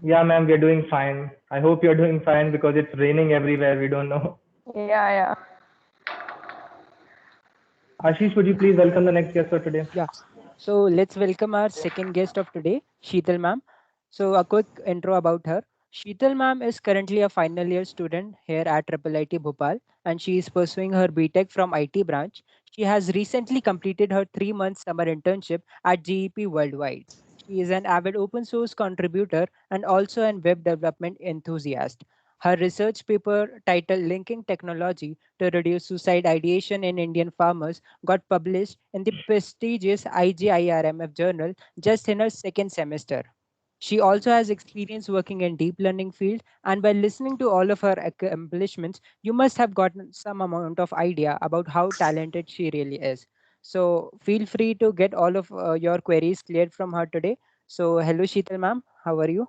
Yeah, ma'am, we're doing fine. I hope you're doing fine because it's raining everywhere. We don't know. Yeah, yeah. Ashish, would you please welcome the next guest for today? Yeah. So let's welcome our second guest of today, Sheetal ma'am. So a quick intro about her. Sheetal ma'am is currently a final year student here at Triple IT Bhopal and she is pursuing her BTech from IT branch. She has recently completed her 3 month summer internship at GEP Worldwide. She is an avid open source contributor and also an web development enthusiast. Her research paper titled Linking Technology to Reduce Suicide Ideation in Indian Farmers got published in the prestigious IGIRMF journal just in her second semester. She also has experience working in deep learning field and by listening to all of her accomplishments, you must have gotten some amount of idea about how talented she really is. So feel free to get all of your queries cleared from her today. So hello Sheetal ma'am, how are you?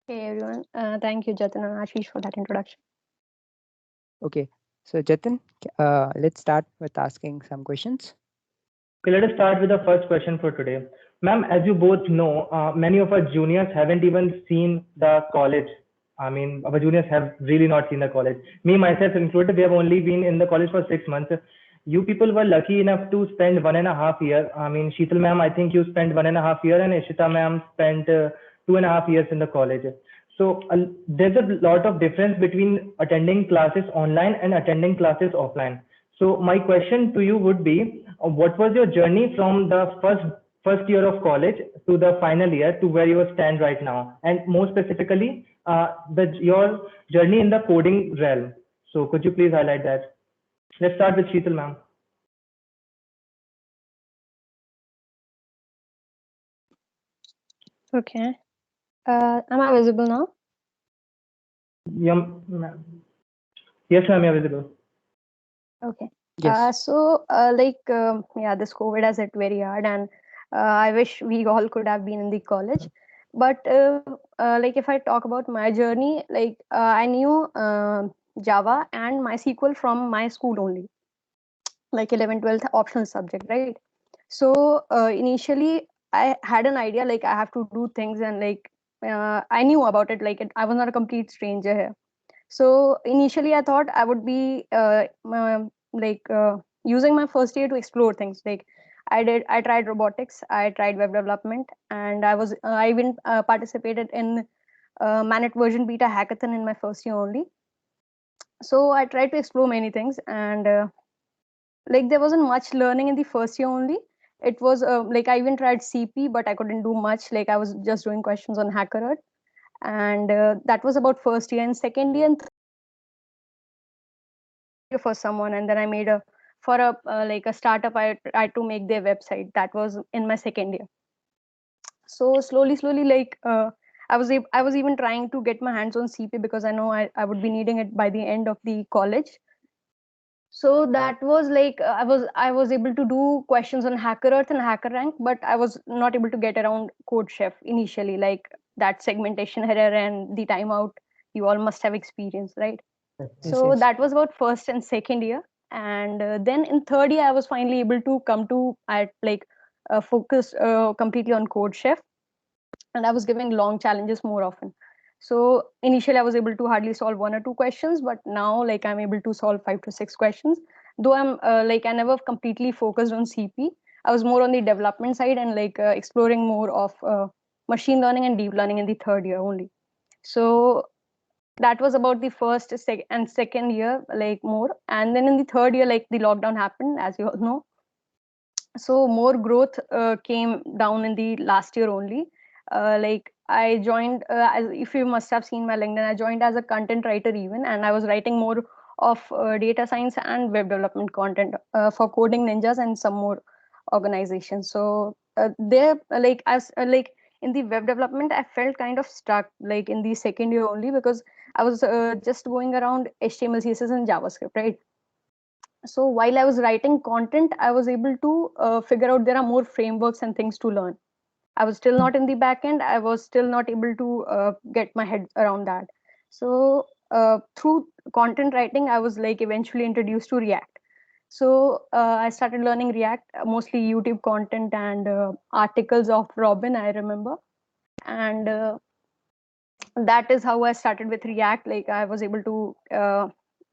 Hey everyone. Thank you, Jatin and Ashish, for that introduction. Okay, so Jatin, let's start with asking some questions. Okay, let us start with the first question for today. Ma'am, as you both know, many of our juniors haven't even seen the college. I mean, our juniors have really not seen the college. Me, myself included, we have only been in the college for 6 months. You people were lucky enough to spend 1.5 years. I mean, Sheetal ma'am, I think you spent 1.5 years, and Ishita ma'am spent 2.5 years in the college. So there's a lot of difference between attending classes online and attending classes offline. So my question to you would be, what was your journey from the first year of college to the final year to where you stand right now, and more specifically, your journey in the coding realm? So could you please highlight that? Let's start with Sheetal, ma'am. Okay. Am I visible now? Yeah, yes, ma'am, you're visible. Okay. Yes. Yeah, this COVID has hit very hard, and I wish we all could have been in the college. But like, if I talk about my journey, I knew Java and MySQL from my school only, like 11th, 12th optional subject, right? So initially, I had an idea like I have to do things, and I knew about it. I was not a complete stranger here. So initially, I thought I would be using my first year to explore things. Like I tried robotics, I tried web development, and I even participated in Manet version beta hackathon in my first year only. So I tried to explore many things, and like there wasn't much learning in the first year only. It was like I even tried CP, but I couldn't do much. Like I was just doing questions on HackerRad, and that was about first year. And second year and for someone, and then I made a for a like a startup. I tried to make their website. That was in my second year. So slowly, I was even trying to get my hands on CP because I know I would be needing it by the end of the college. So that was I was able to do questions on HackerEarth and HackerRank, but I was not able to get around CodeChef initially, like that segmentation error and the timeout you all must have experienced, right? Yes, So yes. that was about first and second year, and then in third year I was finally able to come to at like focus completely on CodeChef, and I was giving long challenges more often. So initially I was able to hardly solve one or two questions, but now like I'm able to solve 5 to 6 questions. Though I'm like I never completely focused on CP. I was more on the development side and exploring more of machine learning and deep learning in the third year only. So that was about the and second year, like more. And then in the third year, like the lockdown happened, as you all know. So more growth came down in the last year only. Like I joined, if you must have seen my LinkedIn, I joined as a content writer even, and I was writing more of data science and web development content for Coding Ninjas and some more organizations. So there, like as like in the web development, I felt kind of stuck, like in the second year only, because I was just going around HTML, CSS, and JavaScript, right? So while I was writing content, I was able to figure out there are more frameworks and things to learn. I was still not in the back end. I was still not able to get my head around that. So through content writing, I was like eventually introduced to React. So I started learning React, mostly YouTube content and articles of Robin, I remember. And that is how I started with React. Like I was able to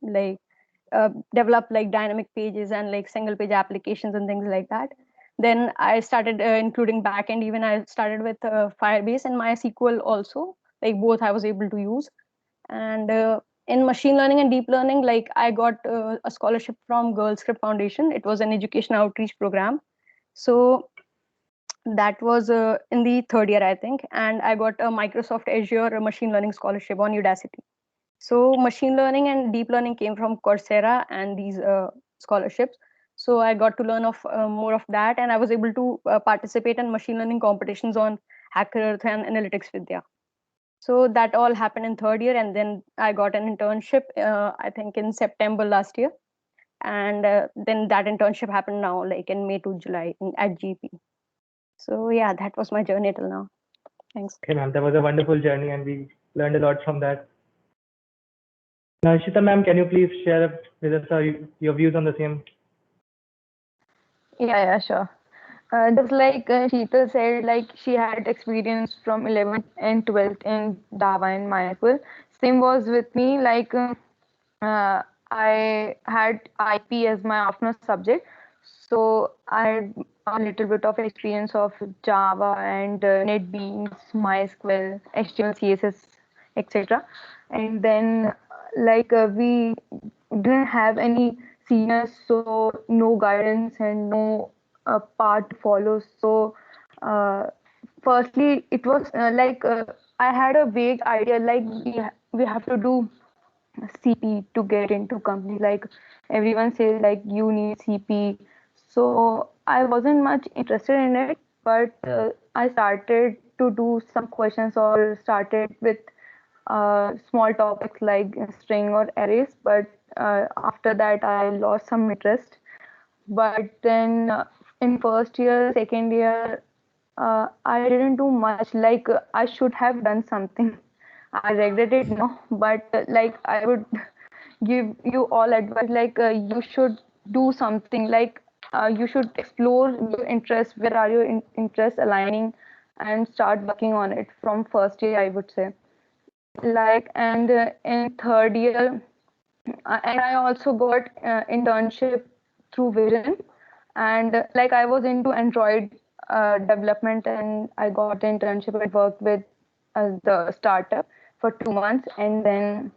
like develop like dynamic pages and like single page applications and things like that. Then I started including backend. Even I started with Firebase and MySQL also. Like both I was able to use. And in machine learning and deep learning, like I got a scholarship from Girl Script Foundation. It was an education outreach program. So that was in the third year, I think, and I got a Microsoft Azure machine learning scholarship on Udacity. So machine learning and deep learning came from Coursera and these scholarships. So I got to learn of more of that, and I was able to participate in machine learning competitions on Hacker Earth and Analytics Vidya. So that all happened in third year, and then I got an internship, I think in September last year, and then that internship happened now, like in May to July at GP. So yeah, that was my journey till now. Thanks. Okay, ma'am, that was a wonderful journey and we learned a lot from that. Now, Ishita ma'am, can you please share with us your views on the same? Yeah, sure. Just like Sheetal said, like she had experience from 11th and 12th in Java and MySQL. Same was with me. Like uh, I had IP as my optional subject, so I had a little bit of experience of Java and NetBeans, MySQL, HTML, CSS, etc. And then we didn't have any seniors, so no guidance and no path to follow. So uh, firstly, it was I had a vague idea like we have to do CP to get into company. Like everyone says, like you need CP. So I wasn't much interested in it, but I started to do some questions or started with small topics like string or arrays. But after that, I lost some interest. But then in first year, second year, I didn't do much. Like I should have done something. I regret it now, but like I would give you all advice. Like you should do something. Like you should explore your interests. Where are your interests aligning, and start working on it from first year, I would say. Like and in third year, and I also got internship through Vision, and like I was into Android development, and I got internship and worked with the startup for 2 months, and then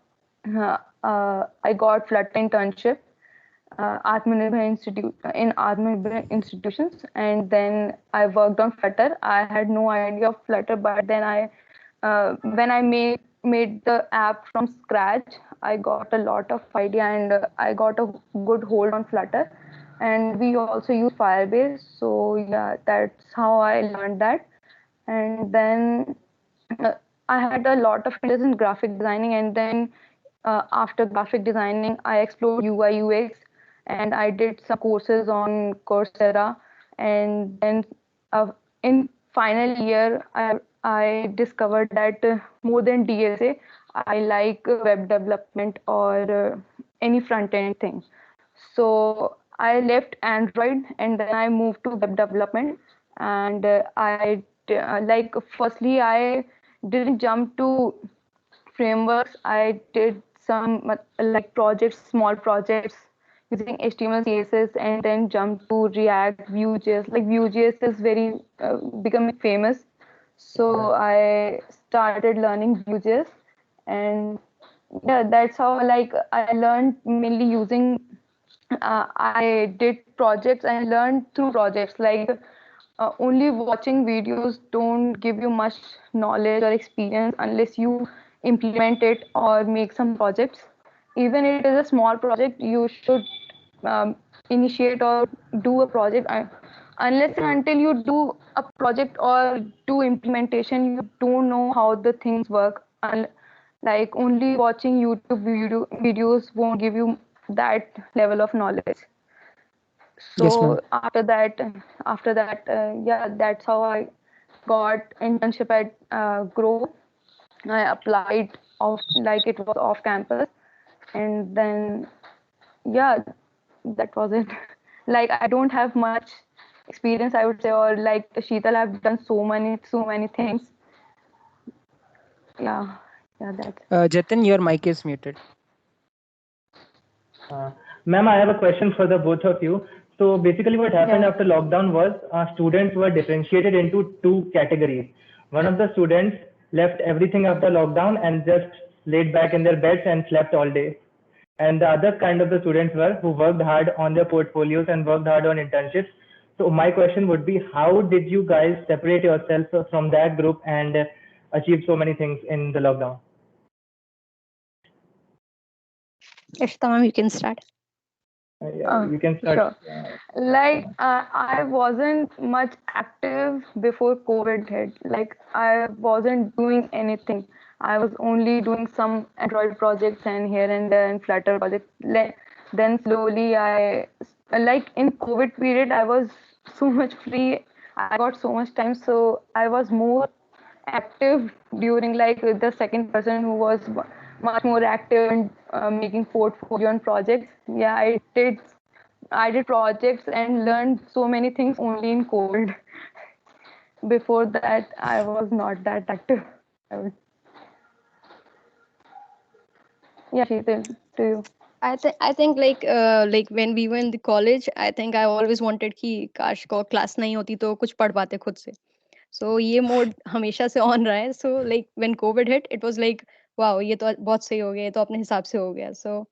I got Flutter internship Atmanirbhar Institute in Atmanirbhar institutions, and then I worked on Flutter. I had no idea of Flutter, but then when I made the app from scratch, I got a lot of idea and I got a good hold on Flutter. And we also use Firebase, so yeah, that's how I learned that. And then uh, I had a lot of interest in graphic designing, and then after graphic designing, I explored UI UX, and I did some courses on Coursera, and then in final year, I discovered that more than DSA, I like web development or any front end thing. So I left Android and then I moved to web development. And firstly, I didn't jump to frameworks. I did some like projects, small projects using HTML, CSS, and then jump to React, Vue.js. Like Vue.js is very becoming famous, so I started learning Vue.js, and yeah, that's how like I learned mainly using. I did projects and learned through projects. Like only watching videos don't give you much knowledge or experience unless you implement it or make some projects. Even if it is a small project, you should initiate or do a project. Unless and until you do a project or do implementation, you don't know how the things work. Like only watching YouTube videos won't give you that level of knowledge. Yes, ma'am. So after that, yeah, that's how I got internship at Grow. I applied off like it was off campus, and then yeah, that was it. Like I don't have much experience, I would say, or like Sheetal have done so many things. Yeah, that's. Jatin, your mic is muted. Ma'am, I have a question for the both of you. So basically what happened Yeah. after lockdown was students were differentiated into two categories. One of the students left everything after lockdown and just laid back in their beds and slept all day. And the other kind of the students were who worked hard on their portfolios and worked hard on internships. So my question would be, how did you guys separate yourself from that group and achieve so many things in the lockdown? Ishita ma'am, you can start. Yeah, you can start. Sure. Like I wasn't much active before COVID hit. Like I wasn't doing anything. I was only doing some Android projects and here and there and Flutter projects. Then slowly like in COVID period, I was so much free. I got so much time, so I was more active during like the second person who was much more active and making portfolio and projects. Yeah, I did projects and learned so many things only in COVID. Before that, I was not that active. I would. Yeah, Sheetal, to you. I think like when we were in the college, I think I always wanted कि काश को class नहीं होती तो कुछ पढ़ पाते खुद से. So ये mode हमेशा से on रहा है. So like when COVID hit, it was like wow, ये तो बहुत सही हो गया, ये तो अपने हिसाब से हो गया. So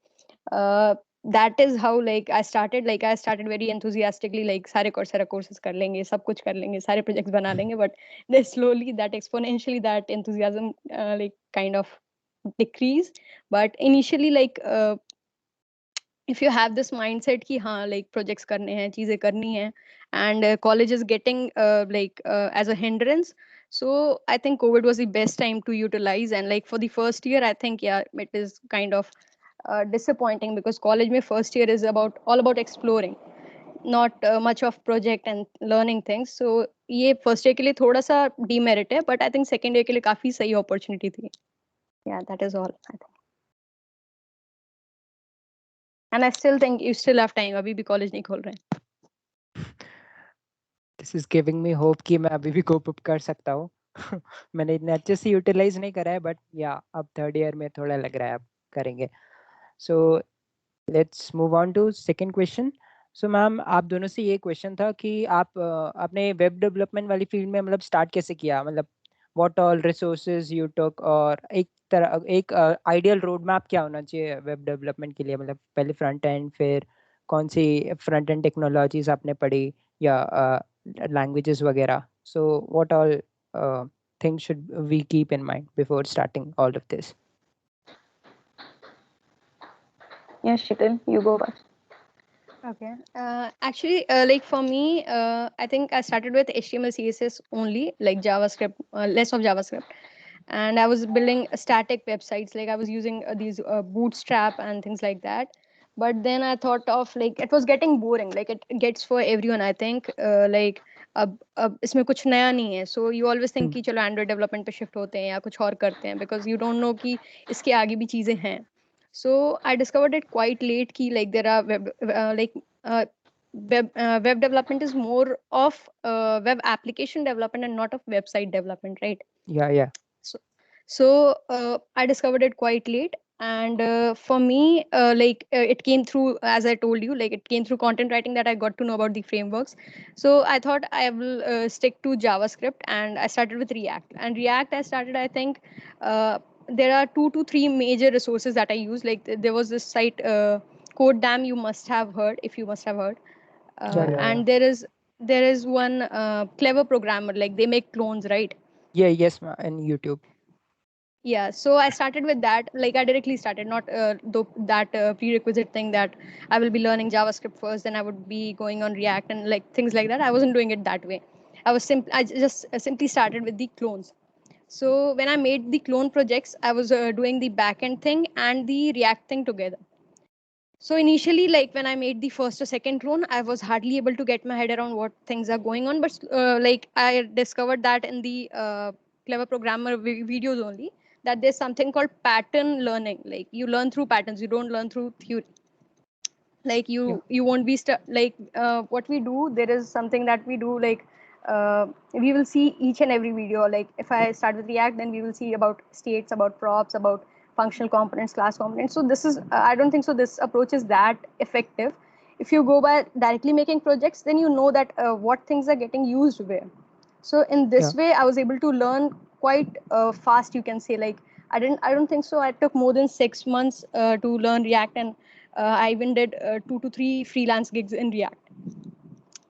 uh, that is how like I started very enthusiastically, like सारे Coursera courses कर लेंगे, सब कुछ कर लेंगे, सारे projects बना लेंगे. But then slowly that exponentially that enthusiasm like kind of decrease. But initially like if you have this mindset कि हाँ like projects करने हैं, चीजें करनी हैं, and college is getting as a hindrance, so I think COVID was the best time to utilize. And like for the first year, I think yeah, it is kind of disappointing because college में first year is all about exploring, not much of project and learning things. So ये first year के लिए थोड़ा सा demerit है, but I think second year के लिए काफी सही opportunity थी. Yeah, that is all I think. And I still think you still have time. अभी भी college नहीं खोल रहे हैं. This is giving me hope कि मैं अभी भी cope up कर सकता हूँ. मैंने इतने अच्छे से यूटिलाइज नहीं करा है, बट या अब थर्ड ईयर में थोड़ा लग रहा है अब करेंगे. So let's move on to second question. So ma'am, आप दोनों से ये क्वेश्चन था कि आप अपने वेब डेवलपमेंट वाली फील्ड में मतलब स्टार्ट कैसे किया, मतलब what all resources you took, और एक आइडियल रोड मैप क्या होना चाहिए वेब डेवलपमेंट के लिए, मतलब पहले फ्रंट एंड, फिर कौन सी फ्रंट एंड टेक्नोलॉजीज आपने पढ़ी या लैंग्वेजेस वगैरह. So what all things should we keep in mind before starting all of this? Yes, Sheetal, you go first. Okay. Actually, like for me, I think I started with HTML, CSS only, like JavaScript, less of JavaScript. And I was building static websites. Like I was using these Bootstrap and things like that. But then I thought of like it was getting boring. Like it gets for everyone, I think. Like अब इसमें कुछ नया नहीं है. So you always think कि चलो Android development पे shift होते हैं या कुछ और करते हैं, because you don't know कि इसके आगे भी चीजें हैं. So I discovered it quite late ki like there are web development is more of web application development and not of website development, right? Yeah. So I discovered it quite late. And for me, it came through, as I told you, like it came through content writing that I got to know about the frameworks. So I thought I will stick to JavaScript, and I started with React. And React, I think, there are 2 to 3 major resources that I use. Like there was this site, CodeDam, you must have heard, if you must have heard. And there is one Clever Programmer, like they make clones, right? Yes, and YouTube. Yeah, so I started with that. Like I directly started, not that prerequisite thing that I will be learning JavaScript first, then I would be going on React and like things like that. I wasn't doing it that way. I just simply started with the clones. So when I made the clone projects, I was doing the backend thing and the React thing together. So initially, like when I made the first or second clone, I was hardly able to get my head around what things are going on. But like I discovered that in the Clever Programmer videos only, that there's something called pattern learning. Like you learn through patterns, you don't learn through theory. Like you won't be like what we do, there is something that we do, like we will see each and every video. Like if I start with React, then we will see about states, about props, about functional components, class components. So this is I don't think so this approach is that effective. If you go by directly making projects, then you know that what things are getting used where. So in this way I was able to learn quite fast, you can say. Like I don't think so I took more than 6 months to learn React, and I even did 2 to 3 freelance gigs in React.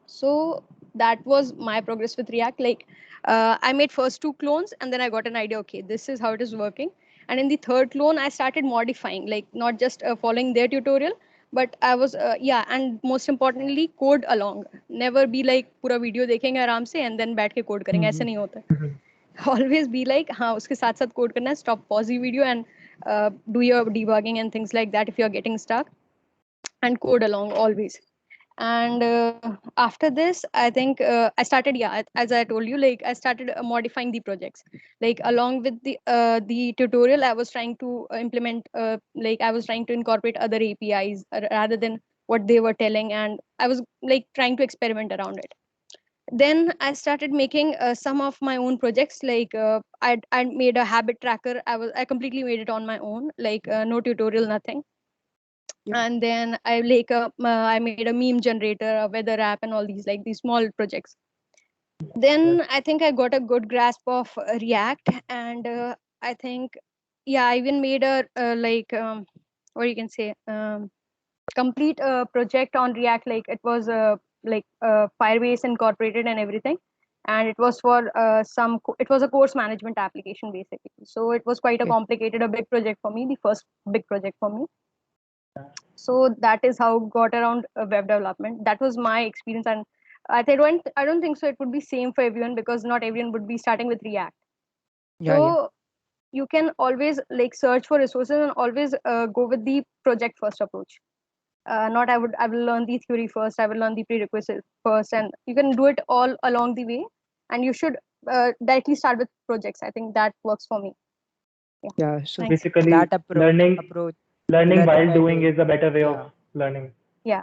So that was my progress with React. Like I made first 2 clones, and then I got an idea, okay, this is how it is working. And in the third clone I started modifying, like not just following their tutorial, but I was yeah, and most importantly code along. Never be like पूरा video देखेंगे आराम से and then बैठ के code करेंगे, ऐसा नहीं होता है. Always be like हाँ उसके साथ साथ कोड करना है. Stop, pause the video and do your debugging and things like that if you are getting stuck, and code along always. And after this I think I started, yeah, as I told you, like I started modifying the projects. Like along with the tutorial I was trying to implement like I was trying to incorporate other APIs rather than what they were telling, and I was like trying to experiment around it. Then I started making some of my own projects. Like I made a habit tracker. I completely made it on my own, like no tutorial, nothing. And then I made a meme generator, a weather app, and all these small projects. Then I think I got a good grasp of React, and I think, yeah, I even made a what you can say, complete project on React. Like it was Firebase incorporated and everything, and it was for it was a course management application basically. So it was quite a complicated, a big project for me, the first big project for me. So that is how got around web development. That was my experience, and I don't think so it would be same for everyone, because not everyone would be starting with React. So you can always like search for resources and always go with the project first approach. Not I will learn the theory first, I will learn the prerequisites first, and you can do it all along the way. And you should directly start with projects. I think that works for me. Yeah, so Thanks. Basically, that learning approach, learning while while doing doing. is a better way Yeah. of learning. Yeah.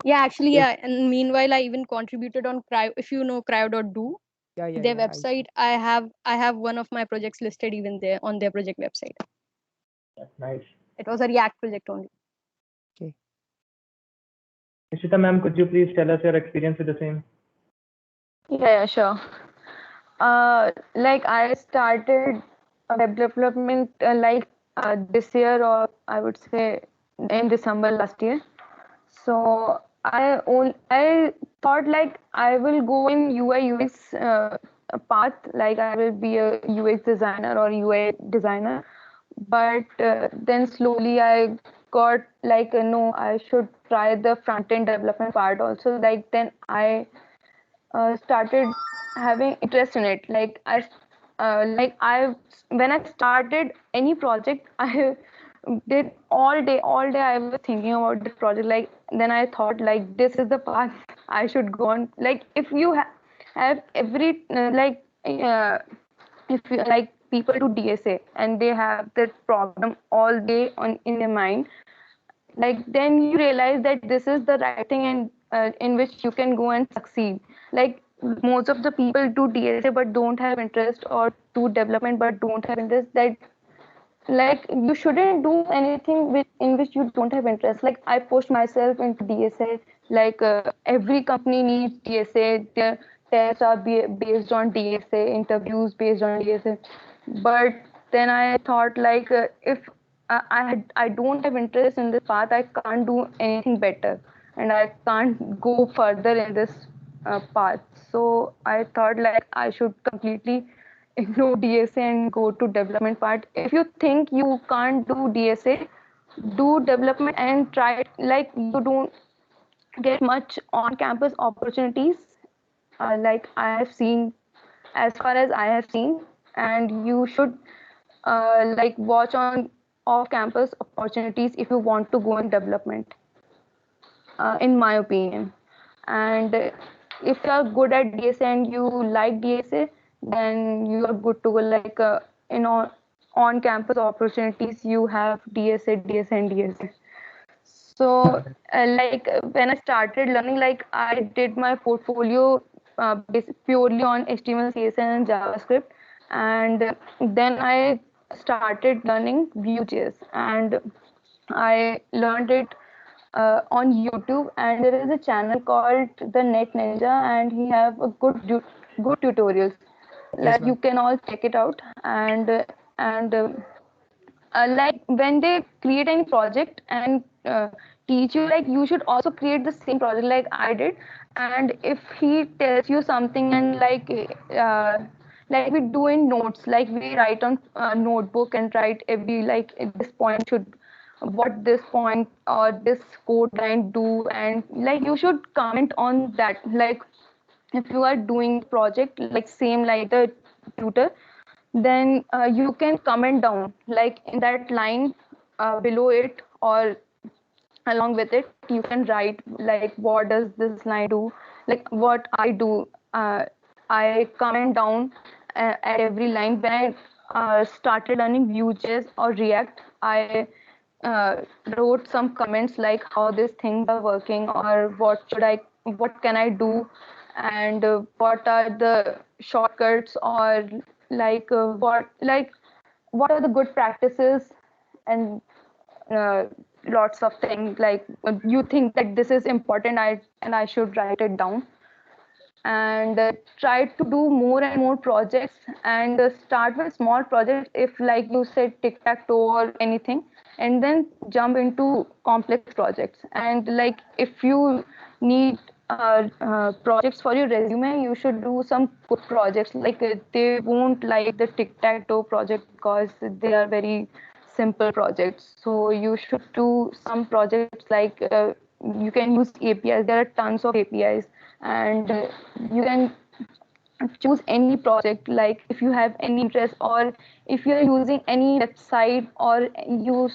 Yeah, actually, Yes. yeah. And meanwhile, I even contributed on Cryo. If you know Cryo.do, Yeah, their I see. website, I have one of my projects listed even there on their project website. That's nice. It was a React project only. Okay. Nishita ma'am, could you please tell us your experience with the same? Yeah, sure. Like I started web development this year, or I would say in December last year. So I thought like I will go in UI UX path, like I will be a UX designer or UI designer. But then slowly I got like no, I should try the front end development part also. Like then I started having interest in it. Like I when I started any project, I did all day I was thinking about the project. Like then I thought like this is the path I should go on. Like if you have every if you like people do DSA and they have that problem all day on in their mind, like then you realize that this is the right thing, and in which you can go and succeed. Like most of the people do DSA but don't have interest, or do development but don't have interest. That like you shouldn't do anything in which you don't have interest. Like I pushed myself into DSA. Like every company needs DSA. Their tests are based on DSA, interviews based on DSA. But then I thought like if I don't have interest in this path, I can't do anything better, and I can't go further in this path. So I thought like I should completely ignore DSA and go to development part. If you think you can't do DSA, do development and try it. Like you don't get much on campus opportunities, like I have seen, as far as I have seen. And you should like watch on off campus opportunities if you want to go in development, in my opinion. And if you are good at DSA and you like DSA, then you are good to go. Like in on campus opportunities, you have DSA, DSA, and DSA. So like when I started learning, like I did my portfolio purely on HTML, CSS, and JavaScript, and then I started learning Vue.js, and I learned it on YouTube. And there is a channel called the Net Ninja, and he have a good tutorials. Yes, Like you ma'am. can all check it out. And like when they create any project and teach you, like you should also create the same project like I did. And if he tells you something, and like we do in notes, like we write on notebook and write every, like this point should, what this point or this code line do, and like you should comment on that. Like if you are doing project like same like the tutor, then you can comment down like in that line below it, or along with it you can write like what does this line do, like what I do. I comment down at every line. When I started learning Vue.js or React, I uh, wrote some comments like how these things are working, or what can I do, and what are the shortcuts, or what are the good practices, and uh, lots of things like you think that this is important, I should write it down. And try to do more and more projects, and start with small projects if like you said tic-tac-toe or anything, and then jump into complex projects. And like if you need projects for your resume, you should do some good projects. Like they won't like the tic-tac-toe project because they are very simple projects. So you should do some projects like you can use APIs. There are tons of APIs, and you can choose any project. Like if you have any interest, or if you're using any website, or you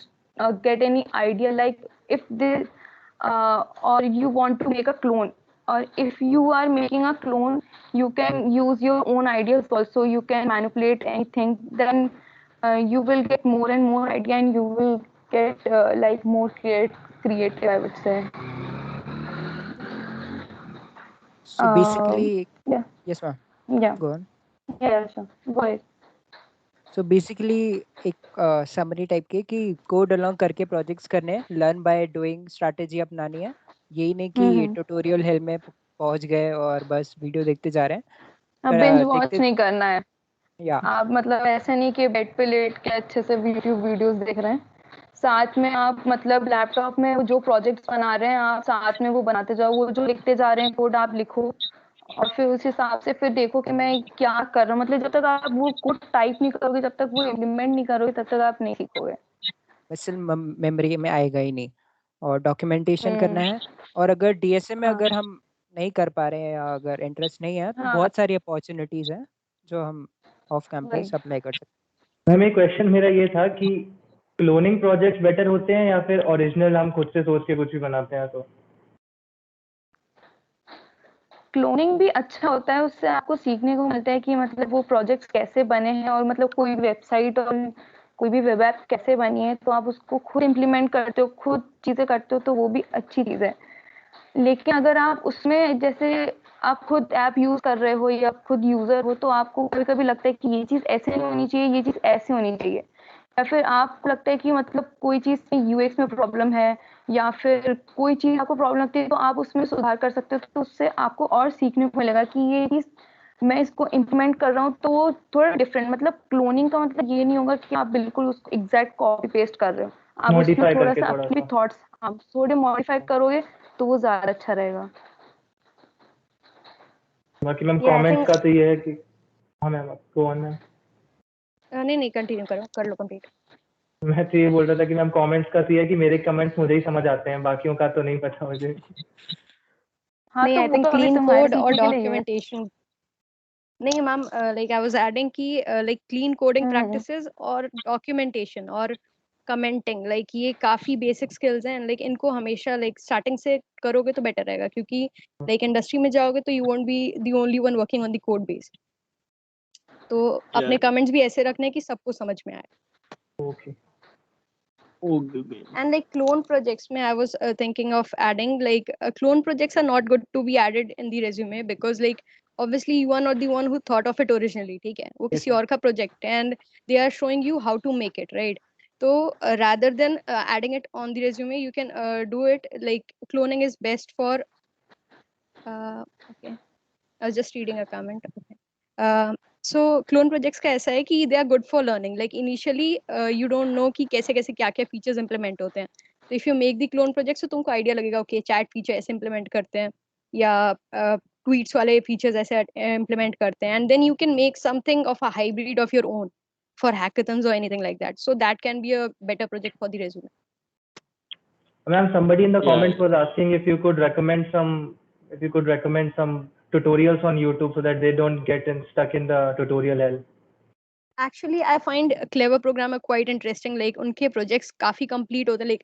get any idea, like if this or you want to make a clone, or if you are making a clone, you can use your own ideas also. You can manipulate anything. Then you will get more and more idea, and you will get like more creative, I would say. So basically, Yeah, yes, ma'am. yeah, Go on. yeah, sure. Go ahead. So basically एक summary type के कि code along करके projects करने हैं, learn by doing strategy अपनानी है। यही नहीं कि हम्म। ट्यूटोरियल हेल में पहुंच गए और बस वीडियो देखते जा रहे हैं। अब बिंज वॉच देखते नहीं करना है। या आप मतलब ऐसे नहीं कि बेड पे लेट के अच्छे से यूट्यूब वीडियोस देख रहे हैं। साथ में आप मतलब लैपटॉप में जो प्रोजेक्ट्स बना रहे हैं, आप साथ में वो बनाते जाओ। वो जो लिखते जा रहे हैं कोड, आप लिखो, और फिर उस हिसाब से फिर देखो कि मैं क्या कर रहा हूँ। मतलब जब तक आप वो कोड टाइप नहीं करोगे, जब तक वो इम्प्लीमेंट नहीं करोगे, तब तक आप नहीं सीखोगे। मसल मेमोरी में आएगा ही नहीं। और डॉक्यूमेंटेशन करना है। हम्म। और अगर डीएसए में हाँ, अगर हम नहीं कर पा रहे हैं या अगर इंटरेस्ट नहीं है तो हाँ, बहुत सारी अपॉर्चुनिटीज हैं जो हम ऑफ वही। कैंपस अप्लाई कर सकते मैम एक क्वेश्चन मेरा ये था कि क्लोनिंग प्रोजेक्ट्स बेटर होते हैं या फिर ओरिजिनल हम खुद से सोच के कुछ भी बनाते हैं? तो क्लोनिंग भी अच्छा होता है, उससे आपको सीखने को मिलता है कि मतलब वो प्रोजेक्ट्स कैसे बने हैं, और मतलब कोई वेबसाइट और कोई भी वेब ऐप कैसे बनी है, तो आप उसको खुद इम्प्लीमेंट करते हो, खुद चीजें करते हो, तो वो भी अच्छी चीज है। लेकिन अगर आप उसमें जैसे आप खुद ऐप यूज कर रहे हो या खुद यूजर हो, तो आपको कभी कभी लगता है कि ये चीज ऐसे नहीं होनी चाहिए, ये चीज ऐसे होनी चाहिए, या फिर आपको लगता है कि मतलब कोई चीज में यूएक्स में प्रॉब्लम है, या फिर कोई चीज आपको प्रॉब्लम लगती है, तो आप उसमें सुधार कर सकते हो। तो उससे आपको और सीखने को मिलेगा कि ये चीज मैं इसको इम्प्लीमेंट कर रहा हूँ, तो वो थोड़ा डिफरेंट। मतलब क्लोनिंग का मतलब ये नहीं होगा कि आप बिल्कुल उसको एग्जैक्ट कॉपी पेस्ट कर रहे हो। आप उसमें मॉडिफाई थोड़ा करके सा थोड़ा अपने सा। थॉट्स आप थोड़े मॉडिफाई करोगे, तो वो ज्यादा अच्छा रहेगा। बाकी ma'am Yeah, I comments think का तो ये है कि हाँ मैम गो ऑन मैम। नहीं कंटिन्यू करो, कर लो कंप्लीट। मैं तो ये बोल रहा था कि मैम कमेंट्स का तो ये है कि मेरे कमेंट्स मुझे ही समझ आते हैं, बाकियों का तो नहीं पता मुझे। हाँ, नहीं, तो आई वो थिंक तो अभी क्लीन तुम्हारे कोड और सीखने के लिए ही है। डॉक्यूमेंटेशन। नहीं ma'am, like I was adding कि लाइक क्लीन कोडिंग हम्म। प्रैक्टिसेस और डॉक्यूमेंटेशन और कमेंटिंग, लाइक ये काफी बेसिक स्किल्स हैं। लाइक इनको हमेशा लाइक स्टार्टिंग से करोगे तो बेटर रहेगा, क्योंकि लाइक इंडस्ट्री में जाओगे तो you won't be the only one working on the code base. तो Yeah, अपने कमेंट्स भी ऐसे रखने कि सबको समझ में आए। Okay. Okay. And like clone projects, I was thinking of adding like clone projects are not good to be added in the resume because like obviously you are not the one who thought of it originally, ठीक है, वो Yes, किसी ma'am. और का project है and they are showing you how to make it, right? So rather than adding it on the resume, you can do it like cloning is best for okay, I was just reading a comment. Okay. So clone projects का ऐसा है कि they are good for learning. Like initially you don't know कि कैसे कैसे क्या क्या features implement होते हैं. So if you make the clone projects, तो तुमको idea लगेगा okay chat feature ऐसे implement करते हैं या tweets वाले features ऐसे implement करते हैं, and then you can make something of a hybrid of your own for hackathons or anything like that. So that can be a better project for the resume. Ma'am, somebody in the Yeah. comments was asking if you could recommend some tutorials on YouTube so that they don't get stuck in the tutorial hell. Actually, I find Clever Programmer quite interesting. Like, उनके projects काफी complete होते हैं. Like,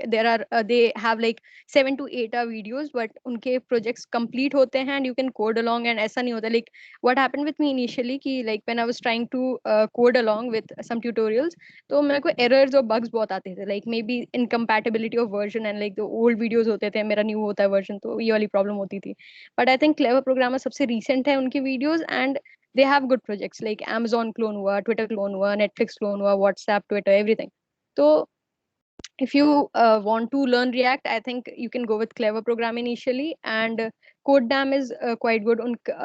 they have like 7 to 8 hour videos, but उनके projects complete होते हैं and you can code along. And ऐसा नहीं होता. Like, what happened with me initially कि like when I was trying to code along with some tutorials, तो मेरे को errors और bugs बहुत आते थे. Like maybe incompatibility of version and like the old videos होते थे, मेरा new होता है version, तो ये वाली problem होती थी. But I think Clever Programmer सबसे recent है उनकी videos and they have good projects like Amazon clone हुआ, Twitter clone हुआ, Netflix clone हुआ, WhatsApp, Twitter, everything. So if you want to learn React, I think you can go with Clever Program initially, and CodeDam is quite good.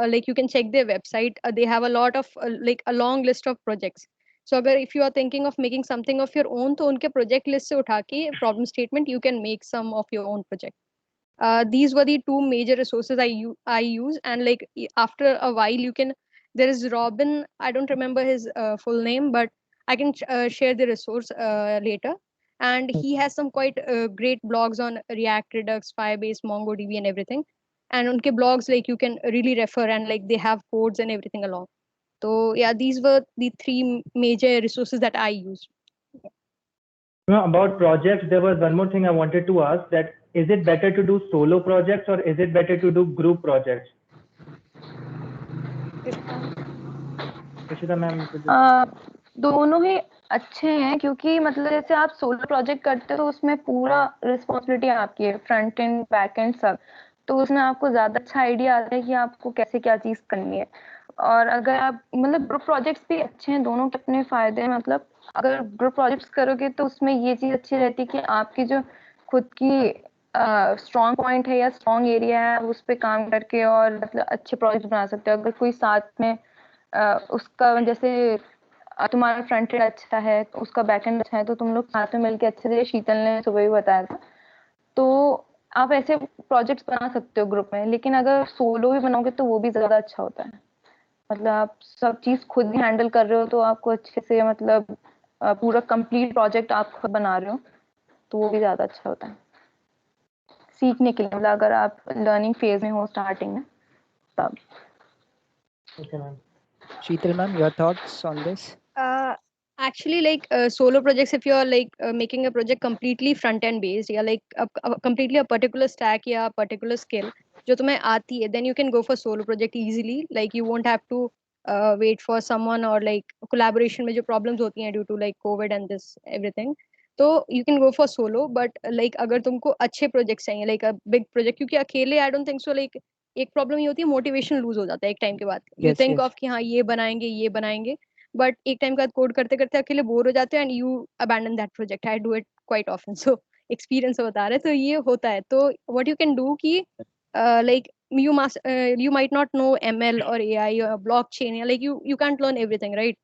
Like you can check their website. They have a lot of like a long list of projects. So अगर if you are thinking of making something of your own, तो उनके project list से उठा के problem statement you can make some of your own project. These were the two major resources I use, and like after a while you can. There is Robin. I don't remember his full name, but I can share the resource later. And he has some quite great blogs on React, Redux, Firebase, MongoDB, and everything. And unke blogs like you can really refer, and like they have codes and everything along. So yeah, these were the three major resources that I used. About projects, there was one more thing I wanted to ask, that is it better to do solo projects or is it better to do group projects? Ishita ma'am, दोनों ही अच्छे हैं, क्योंकि मतलब जैसे आप solo project करते हो तो उसमें पूरा रिस्पॉन्सिबिलिटी आपकी है, फ्रंट एंड बैक एंड सब, तो उसमें आपको ज्यादा अच्छा आइडिया आता है कि आपको कैसे क्या चीज करनी है. और अगर आप मतलब ग्रुप प्रोजेक्ट्स भी अच्छे हैं, दोनों के अपने फायदे हैं. मतलब अगर ग्रुप प्रोजेक्ट्स करोगे तो उसमें ये चीज अच्छी रहती है कि आपकी जो खुद की स्ट्रॉन्ग पॉइंट है या स्ट्रॉन्ग एरिया है, उस पर काम करके और मतलब अच्छे प्रोजेक्ट बना सकते हो. अगर कोई साथ में उसका जैसे तुम्हारा फ्रंट एंड अच्छा है, उसका बैक एंड अच्छा है, तो तुम लोग साथ में मिलके अच्छे से, शीतल ने सुबह भी बताया था, तो आप ऐसे प्रोजेक्ट्स बना सकते हो ग्रुप में. लेकिन अगर सोलो भी बनाओगे तो वो भी ज्यादा अच्छा होता है. मतलब आप सब चीज खुद ही हैंडल कर रहे हो, तो आपको अच्छे से मतलब पूरा कंप्लीट प्रोजेक्ट आप खुद बना रहे हो, तो वो भी ज्यादा अच्छा होता है सीखने के लिए. मतलब अगर आप लर्निंग फेज में हो स्टार्टिंग में तब. okay ma'am. Sheetal ma'am, your thoughts on this? Actually, like solo projects, if you're like making a project completely front end based, yeah, like completely a particular stack, yeah, a particular skill, जो तुम्हें आती है, then you can go for solo project easily. Like you won't have to wait for someone, or like collaboration में जो problems होती हैं due to like COVID and this everything. तो you can go for solo, but like अगर तुमको अच्छे projects चाहिए, like a big project, क्योंकि अकेले I don't think so. Like एक प्रॉब्लम ये होती है, मोटिवेशन लूज हो जाता है एक टाइम के बाद. यू थिंक ऑफ कि हाँ ये बनाएंगे, बट एक टाइम के बाद कोड करते करते अकेले बोर हो जाते हैं and you abandon that project. I do it quite often, so experience बता रहे, तो ये होता है. तो व्हाट यू कैन डू कि like you might not know ML or AI or blockchain, like you can't learn everything, right?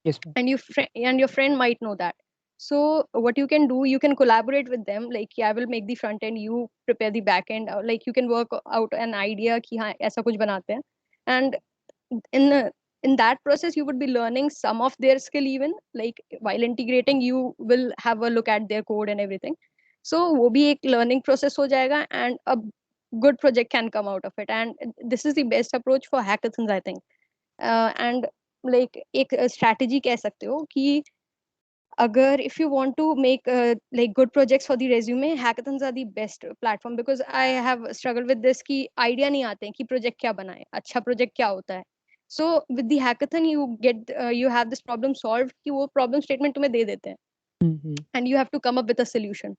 Yes, ma'am. And your friend might know that. So what you can do, you can collaborate with them, like yeah, I will make the front end, you prepare the back end, like you can work out an idea कि हाँ ऐसा कुछ बनाते हैं. And in that process you would be learning some of their skill, even like while integrating you will have a look at their code and everything. So वो भी एक learning process हो जाएगा, and a good project can come out of it. And this is the best approach for hackathons, I think. And like एक strategy कह सकते हो कि अगर if you want to make like good projects for the resume, hackathons are the best platform, because I have struggled with this कि idea नहीं आते हैं कि project क्या बनाए, अच्छा project क्या होता है. So with the hackathon you get you have this problem solved कि वो problem statement तुम्हें दे देते हैं. and you have to come up with a solution.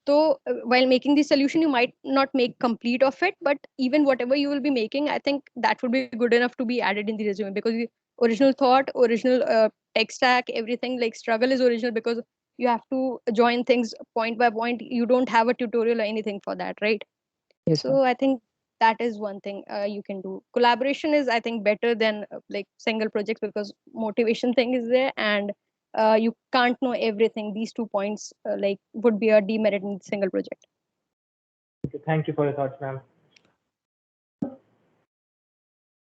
So while making the solution, you might not make complete of it, but even whatever you will be making, I think that would be good enough to be added in the resume, because the original thought, original tech stack, everything, like struggle is original, because you have to join things point by point. You don't have a tutorial or anything for that, right? Yes, ma'am. So I think that is one thing you can do. Collaboration is, I think, better than like single projects, because motivation thing is there, and you can't know everything. These 2 points like would be a demerit in single project. Okay, thank you for your thoughts, ma'am.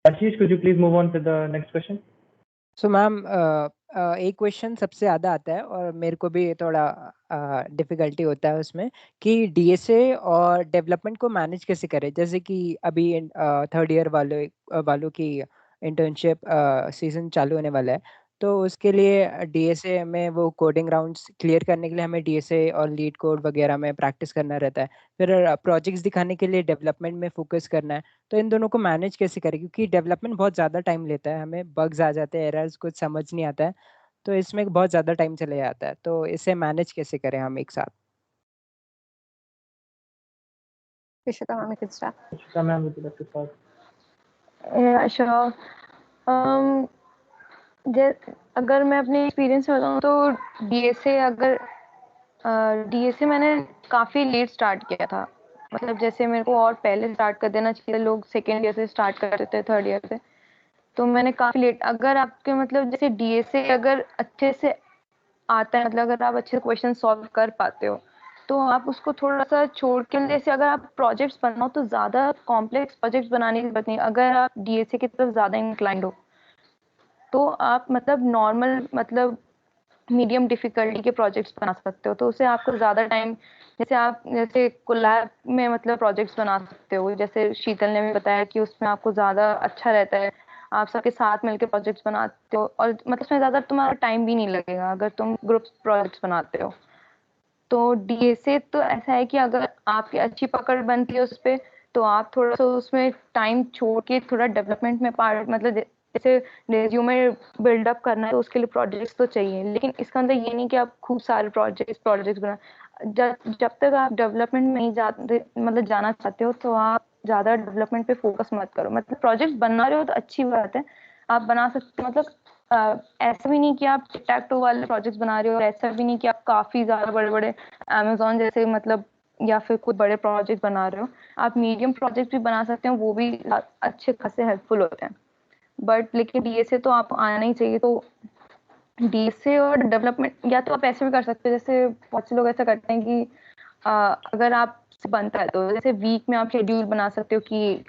Ashish, could you please move on to the next question? So ma'am एक question सबसे ज़्यादा आता है और मेरे को भी थोड़ा डिफिकल्टी होता है उसमें कि डीएसए और डेवलपमेंट को मैनेज कैसे करें, जैसे कि अभी थर्ड ईयर वालों की इंटर्नशिप सीजन चालू होने वाला है, तो उसके लिए डीएसए में वो कोडिंग राउंड्स क्लियर करने के लिए हमें डीएसए और लीड कोड वगैरह में प्रैक्टिस करना रहता है, फिर प्रोजेक्ट्स दिखाने के लिए डेवलपमेंट में फोकस करना है। तो इन दोनों को मैनेज कैसे करें, क्योंकि डेवलपमेंट बहुत ज़्यादा टाइम लेता है, हमें बग्स आ जाते हैं, एरर्स कुछ समझ नहीं आता है, तो इसमें बहुत ज़्यादा टाइम चले जाता है, तो इसे मैनेज कैसे करें हम एक साथ? Ishita, ma'am, you can start. Ishita, ma'am, would you like to start? Yeah, sure. अगर मैं अपने एक्सपीरियंस में बताऊँ तो डीएसए मैंने काफ़ी लेट स्टार्ट किया था। मतलब जैसे मेरे को और पहले स्टार्ट कर देना चाहिए, लोग सेकेंड ईयर से स्टार्ट करते थे, थर्ड ईयर से, तो मैंने काफ़ी लेट। अगर आपके मतलब जैसे डीएसए अगर अच्छे से आता है, मतलब अगर आप अच्छे से क्वेश्चन सॉल्व कर पाते हो, तो आप उसको थोड़ा सा छोड़ के, जैसे अगर आप प्रोजेक्ट्स बनाओ तो ज़्यादा कॉम्प्लेक्स प्रोजेक्ट्स बनाने की जरूरत नहीं। अगर आप डीएसए की तरफ ज़्यादा इंक्लाइंड हो तो आप मतलब नॉर्मल, मतलब मीडियम डिफिकल्टी के प्रोजेक्ट्स बना सकते हो, तो उससे आपको ज़्यादा टाइम, जैसे कोलैब में मतलब प्रोजेक्ट्स बना सकते हो, जैसे शीतल ने भी बताया कि उसमें आपको ज़्यादा अच्छा रहता है, आप सबके साथ मिलकर प्रोजेक्ट्स बनाते हो, और मतलब उसमें ज़्यादा तुम्हारा टाइम भी नहीं लगेगा अगर तुम ग्रुप प्रोजेक्ट्स बनाते हो। तो डीएसए तो ऐसा है कि अगर आपकी अच्छी पकड़ बनती है उस पर, तो आप थोड़ा सा उसमें टाइम छोड़ के थोड़ा डेवलपमेंट में पार्ट, मतलब जैसे रेज्यूमे बिल्डअप करना है तो उसके लिए प्रोजेक्ट्स तो चाहिए, लेकिन इसका अंदर ये नहीं कि आप खूब सारे प्रोजेक्ट्स बना। जब तक आप डेवलपमेंट में नहीं जाते, मतलब जाना चाहते हो, तो आप ज़्यादा डेवलपमेंट पे फोकस मत करो। मतलब प्रोजेक्ट्स बना रहे हो तो अच्छी बात है, आप बना सकते हो। मतलब ऐसा भी नहीं कि आप टिक टैक टो वाले प्रोजेक्ट्स बना रहे हो, और ऐसा भी नहीं कि आप काफ़ी ज़्यादा बड़े बड़े अमेजोन जैसे, मतलब या फिर कोई बड़े प्रोजेक्ट बना रहे हो। आप मीडियम प्रोजेक्ट भी बना सकते हो, वो भी अच्छे खासे हेल्पफुल होते हैं। बट लेकिन डीएसए तो आप आना ही चाहिए। तो डीएसए और डेवलपमेंट, या तो आप ऐसे भी कर सकते हो, जैसे बहुत से लोग ऐसा करते हैं कि अगर आप बनता है तो जैसे वीक में आप शेड्यूल बना सकते हो कि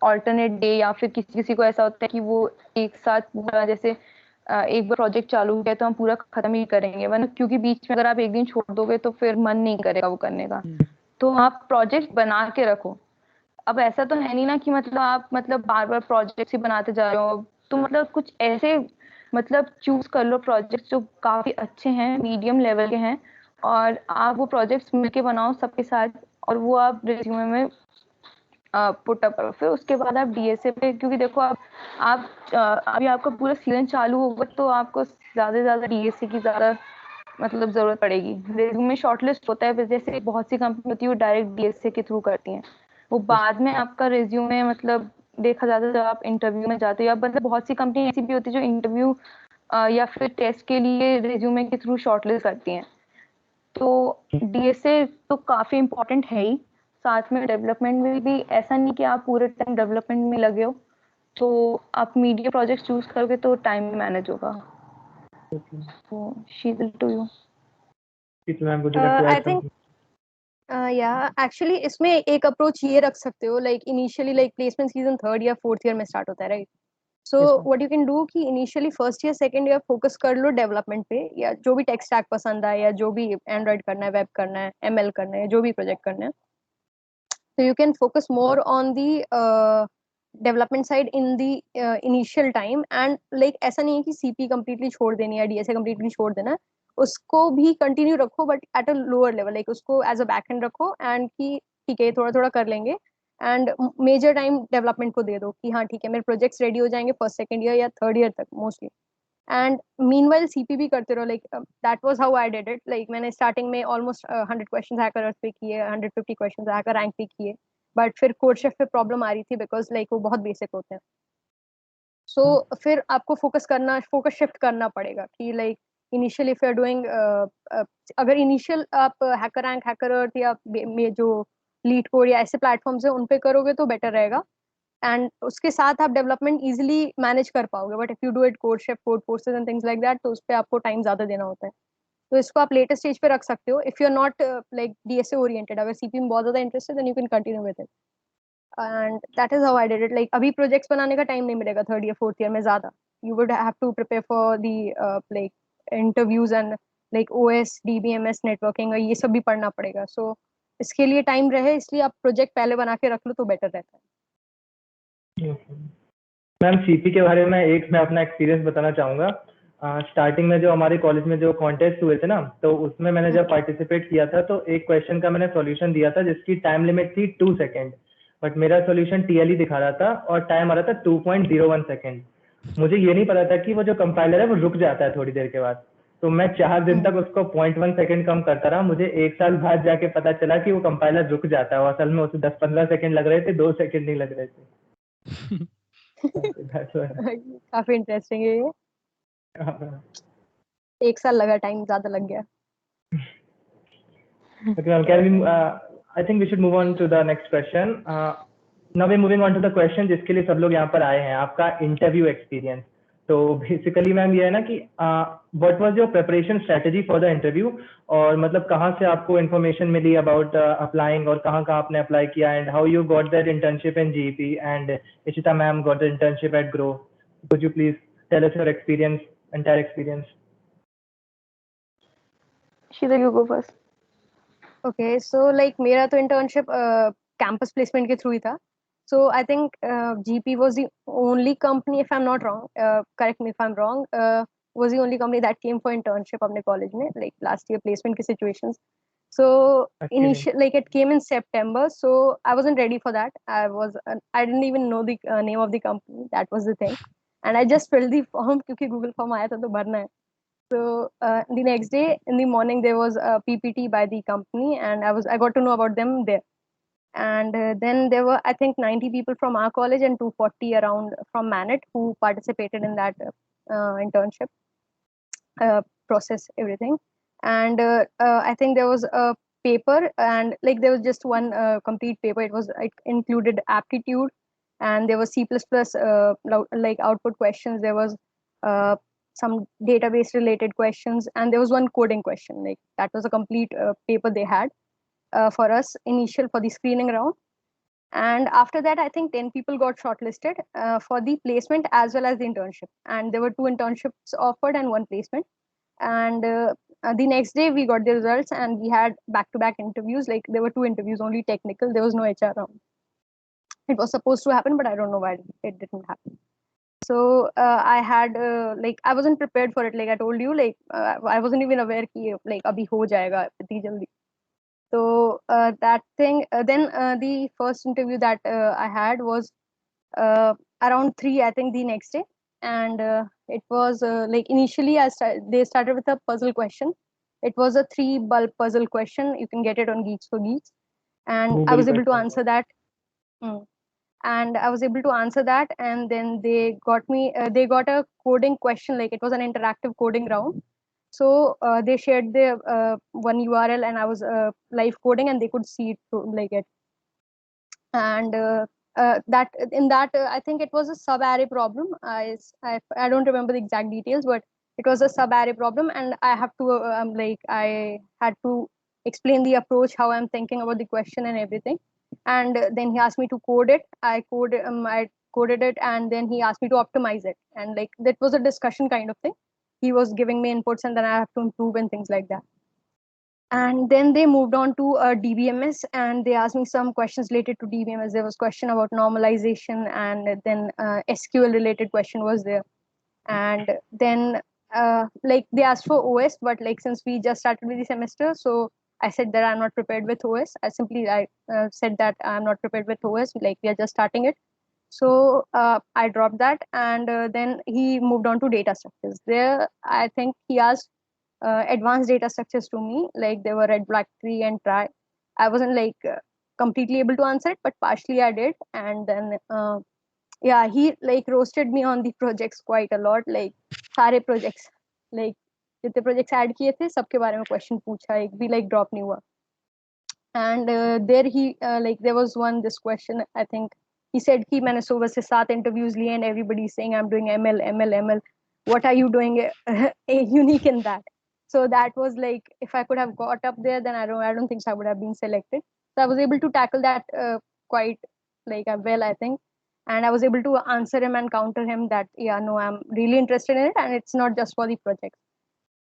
ऑल्टरनेट डे, या फिर किसी को ऐसा होता है कि वो एक साथ पूरा, जैसे एक बार प्रोजेक्ट चालू हो गया तो हम पूरा खत्म ही करेंगे, वरना क्योंकि बीच में अगर आप एक दिन छोड़ दोगे तो फिर मन नहीं करेगा वो करने का। तो आप प्रोजेक्ट बना के रखो। अब ऐसा तो है नहीं ना कि मतलब आप मतलब बार बार प्रोजेक्ट्स ही बनाते जा रहे हो, तो मतलब कुछ ऐसे मतलब चूज कर लो प्रोजेक्ट्स जो काफी अच्छे हैं, मीडियम लेवल के हैं, और आप वो प्रोजेक्ट्स मिलके बनाओ सबके साथ, और वो आप रिज्यूमे में पुट अप करो। फिर उसके बाद आप डीएसए पे, क्योंकि देखो आप अभी आपका पूरा सीजन चालू होगा, तो आपको ज़्यादा से ज़्यादा डीएसए की ज़्यादा मतलब ज़रूरत पड़ेगी। रेज्यूमे शॉर्टलिस्ट होता है, जैसे बहुत सी कंपनी होती है वो डायरेक्ट डीएसए के थ्रू करती हैं, वो बाद में आपका रेज्यूमे मतलब देखा जाता है जब आप इंटरव्यू में जाते हो। या मतलब बहुत सी कंपनी ऐसी भी होती है जो इंटरव्यू या फिर टेस्ट के लिए रेज्यूमे के थ्रू शॉर्टलिस्ट करती हैं। तो डीएसए तो काफ़ी इम्पोर्टेंट है ही, साथ में डेवलपमेंट में भी। ऐसा नहीं कि आप पूरे टाइम डेवलपमेंट में लगे हो, तो आप मीडिया प्रोजेक्ट चूज करोगे तो टाइम मैनेज होगा। तो Sheetal, to you. Sheetal, ma'am, would you like to I add think something? yeah, actually इसमें एक अप्रोच ये रख सकते हो, like initially like placement season third या फोर्थ ईयर में स्टार्ट होता है, right? So Yes, ma'am. what you can do कि initially first year second year focus कर लो डेवलपमेंट पे, या जो भी टेक स्टैक पसंद है, या जो भी एंड्रॉइड करना है, वेब करना है, एमएल करना है, जो भी प्रोजेक्ट करना है, so you can focus more on the development side in the initial time, and like ऐसा नहीं है कि सीपी completely छोड़ देनी है, डीएसए completely छोड़ देना है, उसको भी कंटिन्यू रखो but at a lower level, like उसको एज अ बैकएंड रखो, एंड कि ठीक है थोड़ा थोड़ा कर लेंगे, एंड मेजर टाइम डेवलपमेंट को दे दो कि हाँ ठीक है मेरे प्रोजेक्ट्स रेडी हो जाएंगे फर्स्ट सेकंड ईयर या थर्ड ईयर तक मोस्टली, and meanwhile CP भी करते रहो. Like that was how I did it. Like मैंने starting में almost 100 questions hacker earth पे किए, 150 questions hacker rank पे किए, but फिर code chef पे problem आ रही थी because like वो बहुत basic होते हैं. So फिर आपको focus shift करना पड़ेगा कि like initially if you are doing अगर initial आप hacker rank, hacker earth या में जो lead code या ऐसे platforms है उन पे करोगे तो better रहेगा. एंड उसके साथ आप डेवलपमेंट इजीली मैनेज कर पाओगे. But if you do it code chef, code forces and things like that, तो उस पे आपको टाइम ज्यादा देना होता है. तो इसको आप लेटेस्ट स्टेज पे रख सकते हो if you are not like DSA oriented. अगर सीपी में बहुत ज्यादा interested then you can continue with it. And that is how I did it. Like अभी प्रोजेक्ट्स बनाने का टाइम नहीं मिलेगा थर्ड या फोर्थ ईयर में ज्यादा. You would have to prepare for the like interviews and like OS, DBMS, networking, ये सब भी पढ़ना पड़ेगा. सो इसके लिए टाइम रहे इसलिए आप प्रोजेक्ट पहले बना के रख लो तो बेटर रहता है. मैम सीपी के बारे में मैं अपना एक्सपीरियंस बताना चाहूँगा. स्टार्टिंग में जो हमारे कॉलेज में जो कॉन्टेस्ट हुए थे ना, तो उसमें मैंने जब पार्टिसिपेट किया था तो एक क्वेश्चन का मैंने सॉल्यूशन दिया था जिसकी टाइम लिमिट थी 2 सेकेंड, बट मेरा सॉल्यूशन टीएलई दिखा रहा था और टाइम आ रहा था 2.01 सेकेंड. मुझे ये नहीं पता था कि वो जो कंपाइलर है वो रुक जाता है थोड़ी देर के बाद. तो मैं 4 दिन तक उसको 0.1 सेकेंड कम करता रहा. मुझे 1 साल बाद जाके पता चला कि वो कंपाइलर रुक जाता है. असल में उसे 10-15 सेकेंड लग रहे थे, 2 सेकेंड नहीं लग रहे थे. काफी इंटरेस्टिंग है ये. 1 साल लगा, टाइम ज्यादा लग गया. Okay, ma'am, I think we should move on to the next question. Now we're moving on to the question जिसके लिए सब लोग यहाँ पर आए हैं, आपका इंटरव्यू एक्सपीरियंस. तो बेसिकली मैम ये है ना कि what was your preparation strategy for the interview, और मतलब कहाँ से आपको इन्फॉर्मेशन मिली अबाउट अप्लाइंग और कहाँ कहाँ आपने अप्लाई किया, and how you got that internship in GEP and Ishita ma'am got the internship at Groww. Could you please tell us your experience, entire experience. Sheetal, you go first. Okay, so like मेरा तो internship campus placement के through ही था. So I think GP was the only company, if I'm not wrong, correct me if I'm wrong, was the only company that came for internship अपने college में, like last year placement की situations. So initial, like it came in September, so I wasn't ready for that. I didn't even know the name of the company. That was the thing, and I just filled the form क्योंकि Google form आया था तो भरना है. So the next day in the morning there was a PPT by the company, and I got to know about them there. And then there were I think 90 people from our college and 240 around from Manet who participated in that internship process, everything. And I think there was a paper, and like there was just one complete paper. It included aptitude, and there was C++ like output questions. There was some database related questions, and there was one coding question. Like that was a complete paper they had for us initial for the screening round. And after that, I think 10 people got shortlisted for the placement as well as the internship. And there were 2 internships offered and 1 placement. And the next day we got the results, and we had back-to-back interviews. Like there were 2 interviews, only technical. There was no HR round. It was supposed to happen, but I don't know why it didn't happen. So I had like I wasn't prepared for it. Like I told you, like I wasn't even aware कि like अभी हो जाएगा इतनी जल्दी. So that thing. Then the first interview that I had was around 3, I think, the next day, and it was like initially they started with a puzzle question. It was a 3 bulb puzzle question. You can get it on Geeks for Geeks, and I Google was able to question. answer that. And I was able to answer that, and then they got a coding question. Like it was an interactive coding round. So they shared their one URL, and I was live coding, and they could see it like it. And that in that I think it was a sub array problem. I don't remember the exact details, but it was a sub array problem, and I have to I had to explain the approach, how I'm thinking about the question and everything. And then he asked me to code it. I coded it, and then he asked me to optimize it, and like that was a discussion kind of thing. He was giving me inputs, and then I have to improve and things like that. And then they moved on to DBMS, and they asked me some questions related to DBMS. There was question about normalization, and then SQL related question was there. And then like they asked for OS, but like since we just started with the semester, so I said that I'm not prepared with OS. I said that I'm not prepared with OS. Like we are just starting it. So I dropped that, and then he moved on to data structures. There, I think he asked advanced data structures to me, like they were red, black, tree, and try. I wasn't like completely able to answer it, but partially I did. And then yeah, he like roasted me on the projects quite a lot, like सारे projects, like जितने projects add किए थे सबके बारे में question पूछा, एक भी like drop नहीं हुआ. And there he like there was one this question, I think he said कि मैंने सुबह से 7 interviews लिए and everybody is saying I'm doing ML, what are you doing unique in that? So that was like, if I could have got up there, then I don't think so I would have been selected. So I was able to tackle that quite like well, I think. And I was able to answer him and counter him that yeah, no, I'm really interested in it, and it's not just for the project.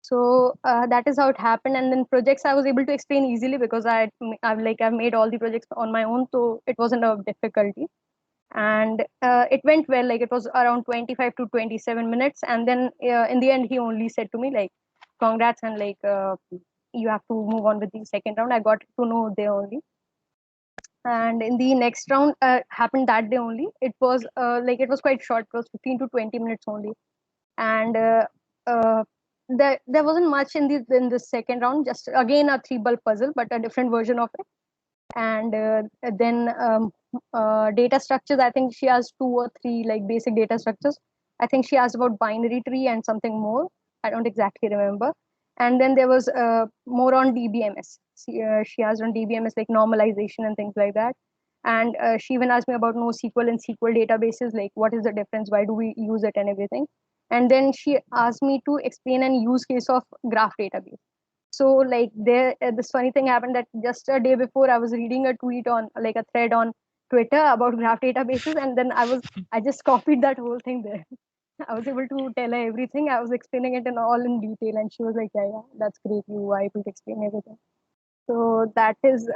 So that is how it happened. And then projects I was able to explain easily because I've made all the projects on my own, so it wasn't a difficulty. And it went well. Like it was around 25 to 27 minutes, and then in the end he only said to me like, congrats, and like you have to move on with the second round. I got to know there only. And in the next round happened that day only. It was like it was quite short. It was 15 to 20 minutes only. And there wasn't much in the second round, just again a 3 bulb puzzle, but a different version of it. And then data structures, I think she asked 2 or 3 like basic data structures. I think she asked about binary tree and something more, I don't exactly remember. And then there was more on DBMS. She asked on DBMS like normalization and things like that. And she even asked me about NoSQL and SQL databases, like what is the difference, why do we use it, and everything. And then she asked me to explain an use case of graph database. So like there this funny thing happened that just a day before I was reading a tweet on like a thread on Twitter about graph databases, and then I just copied that whole thing there. I was able to tell her everything. I was explaining it in all in detail, and she was like, yeah, that's great, you are able to explain everything. So that is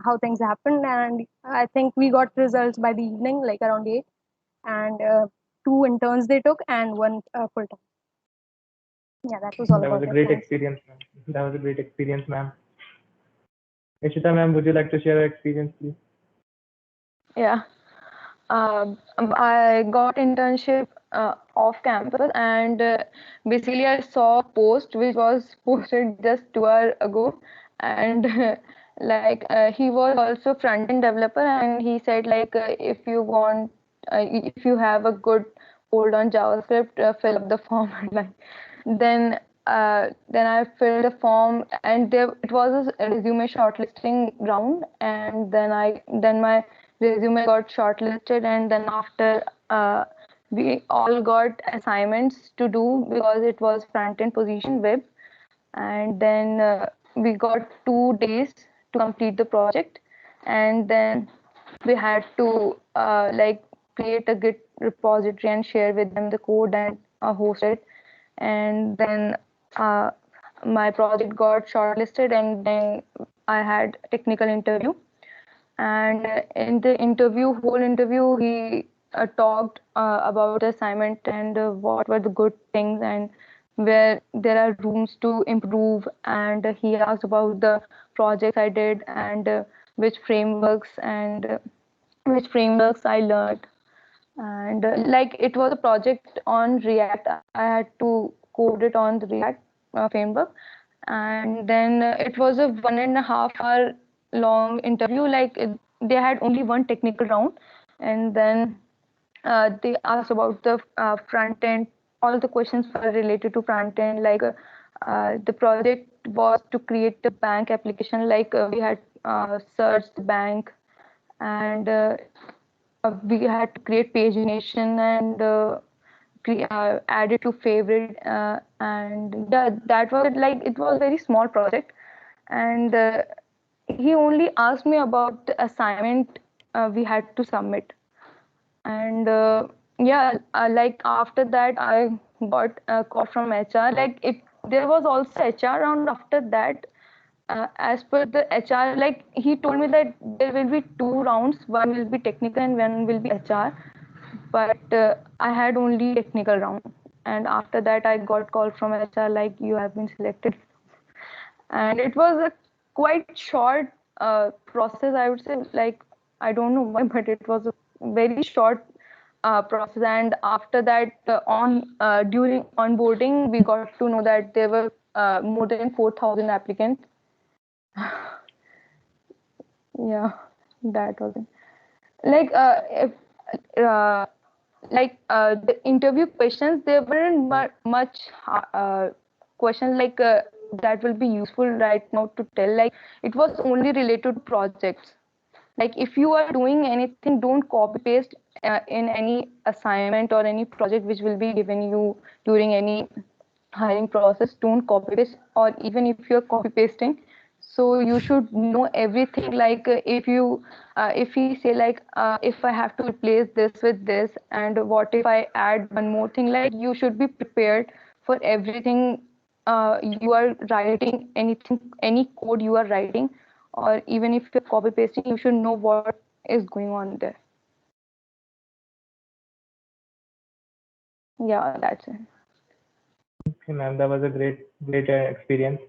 how things happened. And I think we got results by the evening, like around 8. And 2 interns they took and 1 full time. Yeah, that was all That was about a it. great Thanks. experience, ma'am. That was a great experience, ma'am. Ishita, ma'am, would you like to share your experience, please? Yeah. I got internship off campus, and basically I saw a post which was posted just 2 hours ago, and he was also front end developer, and he said like if you have a good hold on JavaScript, fill up the form. Like then then I filled the form, and there it was a resume shortlisting round, and then my resume got shortlisted, and then after we all got assignments to do because it was front end position web. And then we got 2 days to complete the project, and then we had to like create a Git repository and share with them the code and host it. And then uh, my project got shortlisted, and then I had a technical interview. And in the whole interview, he talked about the assignment and what were the good things and where there are rooms to improve. And he asked about the projects I did, and which frameworks I learned. And like it was a project on React, I had to code it on the React framework. And then it was a 1.5 hour long interview. They had only one technical round, and then they asked about the front end. All the questions were related to front end. The project was to create a bank application. We had searched the bank, and we had to create pagination and add it to favorite. And that was like it was a very small project. And he only asked me about the assignment we had to submit. And yeah, like after that I got a call from HR. There was also HR round after that. As per the HR, like he told me that there will be 2 rounds, one will be technical and one will be HR. But I had only technical round, and after that I got call from HR like you have been selected. And it was a quite short process, I would say. Like I don't know why, but it was a very short process, and after that, during onboarding, we got to know that there were more than 4,000 applicants. Yeah, that was it. Like if the interview questions, there weren't much questions like that will be useful right now to tell. Like it was only related to projects. Like if you are doing anything, don't copy paste in any assignment or any project which will be given you during any hiring process. Don't copy paste, or even if you're copy pasting, so you should know everything. Like if we say like if I have to replace this with this, and what if I add one more thing, like you should be prepared for everything. You are writing anything, any code you are writing, or even if you're copy pasting, you should know what is going on there. Yeah, that's it. Okay, ma'am, that was a great experience.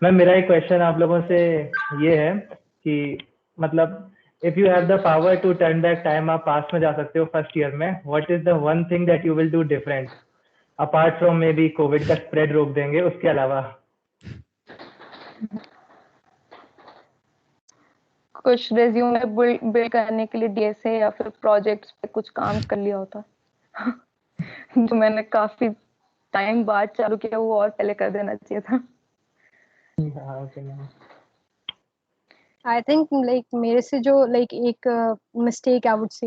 Ma'am, मेरा एक question आप लोगों से ये है कि मतलब if you have the power to turn back time, आप पास्ट में जा सकते हो फर्स्ट ईयर में, what is the one thing that you will do different apart from maybe Covid का स्प्रेड रोक देंगे, उसके अलावा? कुछ रेज्यूमे बिल्ड करने के लिए डीएसए या फिर प्रोजेक्ट्स पे कुछ काम कर लिया होता जो मैंने काफी टाइम बाद चालू किया, वो और पहले कर देना चाहिए था. हाँ, okay ma'am. I think like मेरे से जो लाइक एक मिस्टेक आई वुड से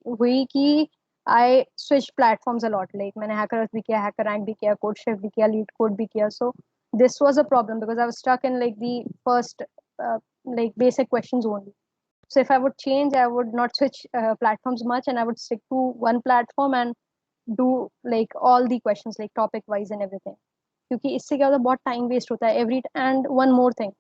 हुई कि I switch platforms a lot. Like मैंने हैकर भी किया, हैकर रैंक भी किया, कोड शेफ भी किया, लीड कोड भी किया. So this was a problem because I was stuck in like the first like basic questions only. So if I would change, I would not switch platforms much, and I would stick to one platform and do like all the questions like topic wise and everything. क्योंकि इससे क्या होता है, बहुत time waste होता है every. And one more thing,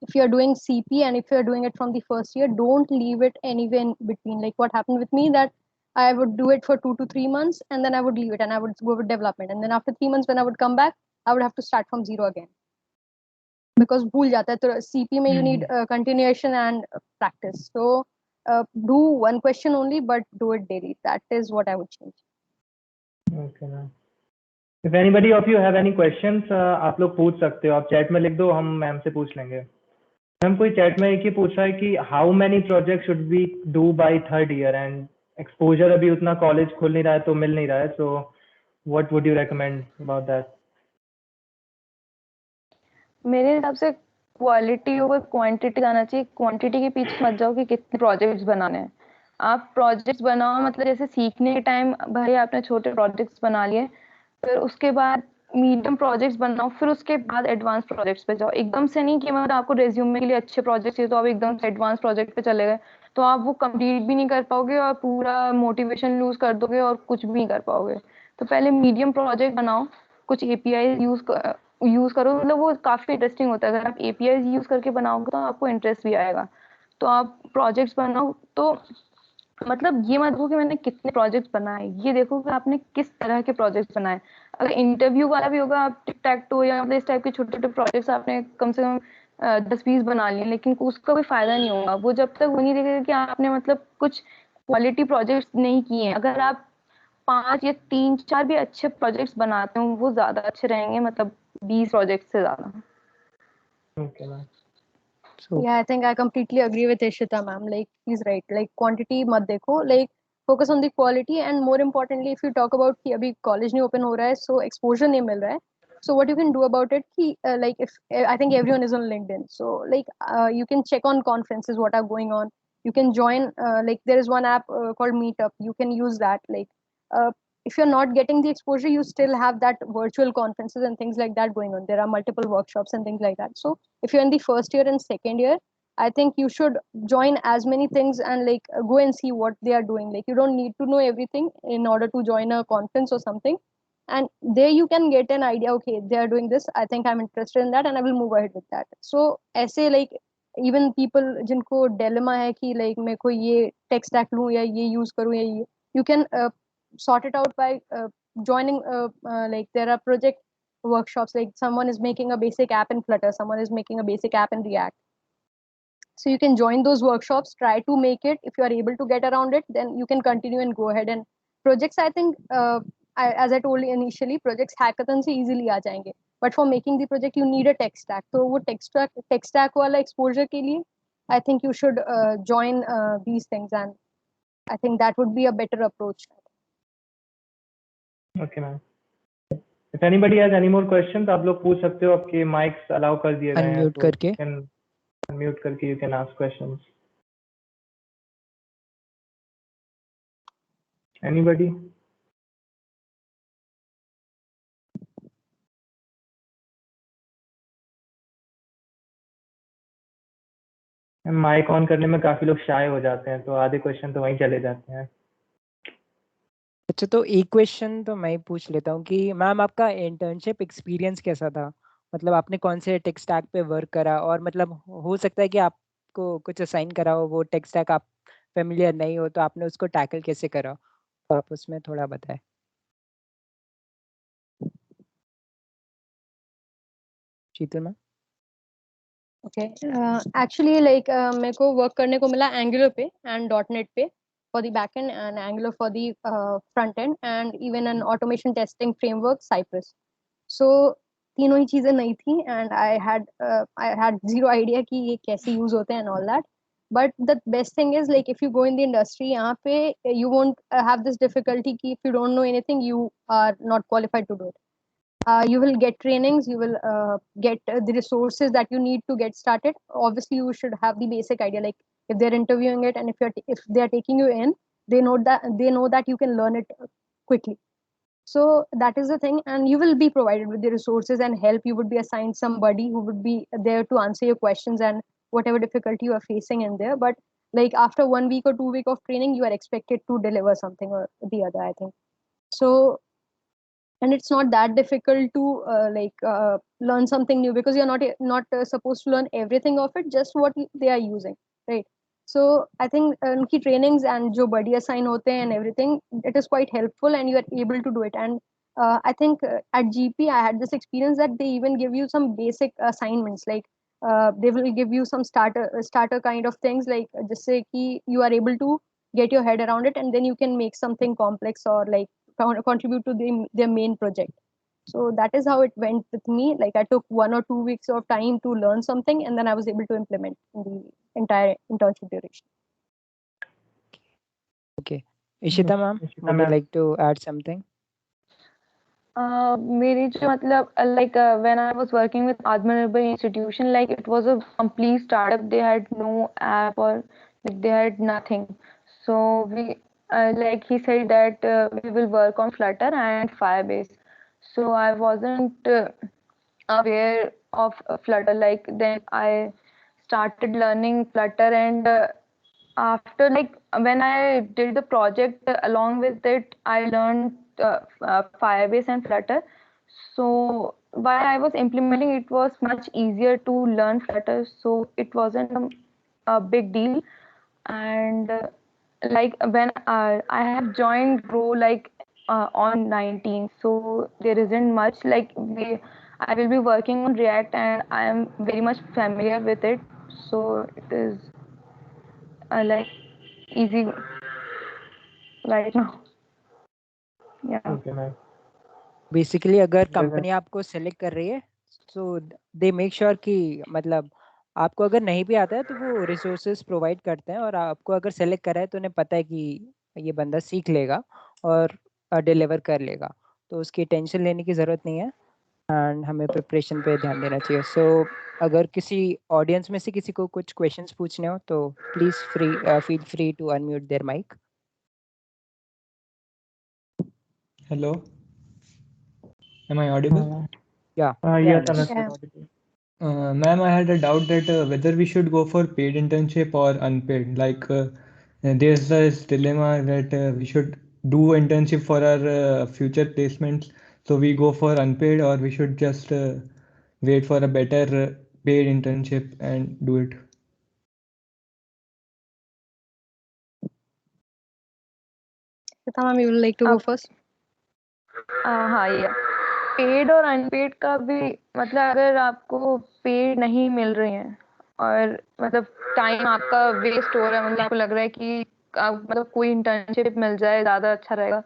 if you are doing CP and if you are doing it from the first year, don't leave it anywhere in between. Like what happened with me, that I would do it for 2 to 3 months and then I would leave it and I would go with development, and then after 3 months when I would come back, I would have to start from zero again because भूल जाता है. तो CP में you need continuation and practice. So do one question only, but do it daily. That is what I would change. Okay ma'am. If anybody of you have any questions, आप लोग पूछ सकते हो. आप चैट में लिख दो, हम मैम से पूछ लेंगे. मैम, कोई चैट में एक ही पूछ रहा है कि how many project should we do by third year, and exposure अभी उतना कॉलेज खुल नहीं रहा है तो मिल नहीं रहा है. So what would you recommend about that? मेरे हिसाब से क्वालिटी ओवर क्वांटिटी जाना चाहिए. क्वांटिटी के पीछे मत जाओ कि कितने प्रोजेक्ट्स बनाने हैं. आप प्रोजेक्ट्स बनाओ, मतलब जैसे सीखने के टाइम भाई आपने छोटे प्रोजेक्ट्स बना लिए, फिर उसके बाद मीडियम प्रोजेक्ट्स बनाओ, फिर उसके बाद एडवांस प्रोजेक्ट्स पे जाओ. एकदम से नहीं कि मतलब आपको रेज्यूमे के लिए अच्छे प्रोजेक्ट्स चाहिए तो आप एकदम से एडवांस प्रोजेक्ट पे चले गए, तो आप वो कंप्लीट भी नहीं कर पाओगे और पूरा मोटिवेशन लूज कर दोगे और कुछ भी नहीं कर पाओगे. तो पहले मीडियम प्रोजेक्ट बनाओ, कुछ एपीआई यूज करो. मतलब वो काफी इंटरेस्टिंग होता है. अगर आप एपीआई यूज करके बनाओगे तो आपको इंटरेस्ट भी आएगा. तो आप प्रोजेक्ट्स बनाओ, तो मतलब ये मत देखो कि मैंने कितने प्रोजेक्ट्स बनाए, ये देखो कि आपने किस तरह के प्रोजेक्ट्स बनाए. अगर इंटरव्यू वाला भी होगा, आप टिक टैक टो या मतलब इस टाइप के छोटे छोटे प्रोजेक्ट्स आपने कम से कम 10-20 बना लिए, लेकिन उसका कोई फायदा नहीं होगा. वो जब तक वो नहीं देखेगा कि आपने मतलब कुछ क्वालिटी प्रोजेक्ट्स नहीं किए हैं. अगर आप 5 या 3-4 भी अच्छे प्रोजेक्ट्स बनाते हो, वो ज्यादा अच्छे रहेंगे, मतलब 20 प्रोजेक्ट से ज्यादा. Okay ma'am. So Yeah, I think I completely agree with Ishita ma'am. Like he's right. Like quantity mat dekho. Like focus on the quality, and more importantly, if you talk about कि अभी college नहीं open हो रहा है, so exposure नहीं मिल रहा है. So what you can do about it? कि like if I think everyone is on LinkedIn, so like you can check on conferences what are going on. You can join like there is one app called Meetup. You can use that. Like if you're not getting the exposure, you still have that virtual conferences and things like that going on. There are multiple workshops and things like that. So if you're in the first year and second year, I think you should join as many things and like go and see what they are doing. Like you don't need to know everything in order to join a conference or something. And there you can get an idea, okay, they are doing this, I think I'm interested in that and I will move ahead with that. So ऐसे like even people जिनको dilemma है कि like मेरे को ये tech stack लूँ या ये use करूँ या ये, you can sort it out by joining like there are project workshops, like someone is making a basic app in Flutter, someone is making a basic app in React. So you can join those workshops, try to make it. If you are able to get around it, then you can continue and go ahead. And projects, I think, as I told you initially, projects hackathon se easily aa jayenge. But for making the project, you need a tech stack. So wo tech stack wala exposure ke liye, I think you should join these things, and I think that would be a better approach. Okay, ma'am. If anybody has any more questions, आप लोग पूछ सकते हो. आपके mics allow कर दिए गए हैं, Unmute तो करके. you can unmute करके you can ask questions. Anybody? Mic on करने में काफी लोग शाय हो जाते हैं, तो आधे क्वेश्चन तो वहीं चले जाते हैं. अच्छा, तो एक क्वेश्चन तो मैं पूछ लेता हूँ कि मैम आपका इंटर्नशिप एक्सपीरियंस कैसा था? मतलब आपने कौन से टेक स्टैक पे वर्क करा, और मतलब हो सकता है कि आपको कुछ असाइन करा हो, वो टेक स्टैक आप फेमिलियर नहीं हो, तो आपने उसको टैकल कैसे करा? तो आप उसमें थोड़ा बताएं. शीतल मैम. Okay. Actually, like मेरे को work करने को मिला Angular पे and .NET पे for the backend, and Angular for the front end, and even an automation testing framework, Cypress. So तीनों ही चीजें नई थी, and I had zero idea कि ये कैसे use होते हैं and all that. But the best thing is, like, if you go in the industry, यहाँ पे you won't have this difficulty कि if you don't know anything, you are not qualified to do it. You will get trainings, you will get the resources that you need to get started. Obviously you should have the basic idea, like if they're interviewing it, and if they are taking you in, they know that you can learn it quickly. So that is the thing, and you will be provided with the resources and help. You would be assigned somebody who would be there to answer your questions and whatever difficulty you are facing in there. But like after 1 week or 2 week of training, you are expected to deliver something or the other, I think. So, and it's not that difficult to learn something new, because you're not supposed to learn everything of it, just what they are using, right? So I think unki trainings and jo buddy assign hote hain and everything, it is quite helpful, and you are able to do it. And I think at GP I had this experience that they even give you some basic assignments, like they will give you some starter kind of things, like just say ki you are able to get your head around it, and then you can make something complex, or like contribute to their main project. So that is how it went with me. Like I took 1 or 2 weeks of time to learn something, and then I was able to implement in the entire internship duration. Okay. Ishita ma'am, Ishita would you ma'am. like to add something? मेरी जो मतलब like when I was working with Atmanirbhar institution, like it was a complete startup. They had no app, or like they had nothing. So we like he said that we will work on Flutter and Firebase. So I wasn't aware of Flutter. Like then I started learning Flutter, and after like when I did the project along with it, I learned Firebase and Flutter. So while I was implementing, it was much easier to learn Flutter, so it wasn't a big deal. And like when I have joined Grow like on 19, so there isn't much like I will be working on React, and I am very much familiar with it, so it is like easy right now. Yeah. Okay, ma'am. Basically अगर There's a- company आपको select कर रही है, सो they make sure कि मतलब आपको अगर नहीं भी आता है तो वो रिसोर्सेज प्रोवाइड करते हैं, और आपको अगर सेलेक्ट करा है तो उन्हें पता है कि ये बंदा सीख लेगा और डिलीवर कर लेगा, तो उसकी टेंशन लेने की ज़रूरत नहीं है, एंड हमें प्रिपरेशन पे ध्यान देना चाहिए. सो अगर किसी ऑडियंस में से किसी को कुछ क्वेश्चंस पूछने हो तो please feel free to unmute their mic. Hello, am I audible? या yes, Anush. Anush, Yeah. you're audible. Ma'am, I had a doubt that whether we should go for paid internship or unpaid. Like, there's this dilemma that we should do internship for our future placements, so we go for unpaid, or we should just wait for a better paid internship and do it. Shita ma'am, you would like to go first? हाँ ये paid और unpaid का भी मतलब अगर आपको paid नहीं मिल रहे हैं और मतलब टाइम आपका वेस्ट हो रहा है, मतलब आपको लग रहा है कि मतलब कोई इंटर्नशिप मिल जाए ज़्यादा अच्छा रहेगा,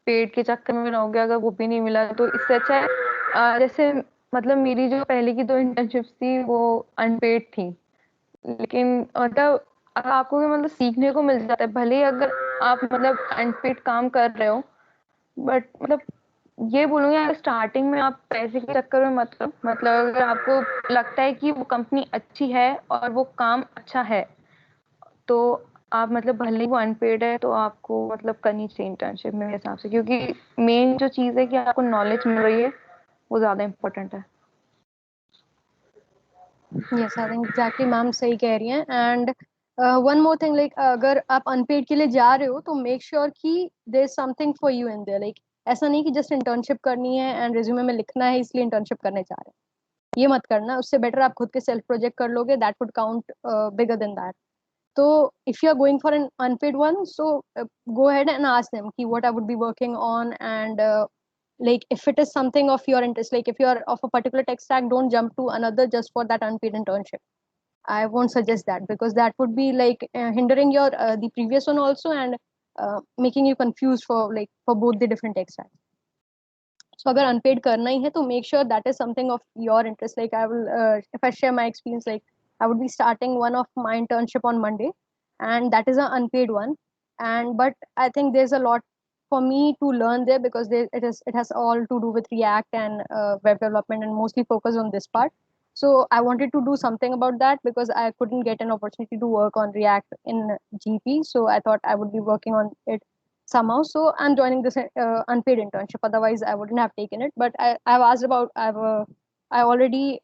पेड के चक्कर में रहोगे अगर वो भी नहीं मिला तो इससे अच्छा है जैसे मतलब मेरी जो पहले की 2 इंटर्नशिप्स थी वो अनपेड थी, लेकिन मतलब अगर आपको मतलब सीखने को मिल जाता है, भले ही अगर आप मतलब अनपेड काम कर रहे हो, बट मतलब ये बोलूँगी यार स्टार्टिंग में आप पैसे के चक्कर में मतलब अगर आपको लगता है कि वो कंपनी अच्छी है और वो काम अच्छा है, तो आप मतलब भले ही वो अनपेड है तो आपको मतलब करनी चाहिए इंटर्नशिप मेरे हिसाब से, क्योंकि मेन जो चीज़ है कि आपको नॉलेज मिल रही है वो ज़्यादा इम्पोर्टेंट है। Yes, I think exactly ma'am सही कह रही हैं। And one more thing, like अगर आप अनपेड के लिए जा रहे हो तो मेक श्योर कि there is something for you in there. Like ऐसा नहीं कि जस्ट इंटर्नशिप करनी है एंड रिज्यूमे में लिखना है इसलिए इंटर्नशिप करने जा रहे हैं, ये मत करना। उससे बेटर आप खुद के सेल्फ प्रोजेक्ट कर लोगे, that would count bigger than that. So if you are going for an unpaid one, so go ahead and ask them ki what I would be working on, and like if it is something of your interest, like if you are of a particular tech stack, don't jump to another just for that unpaid internship. I won't suggest that, because that would be like hindering your the previous one also, and making you confused for like for both the different tech stacks. So अगर unpaid करना ही है तो make sure that is something of your interest. Like I will if I share my experience, like I would be starting one of my internship on Monday, and that is an unpaid one. And but I think there's a lot for me to learn there, because it has all to do with React and web development, and mostly focus on this part. So I wanted to do something about that because I couldn't get an opportunity to work on React in GP. So I thought I would be working on it somehow. So I'm joining this unpaid internship. Otherwise, I wouldn't have taken it. But I've asked about. I already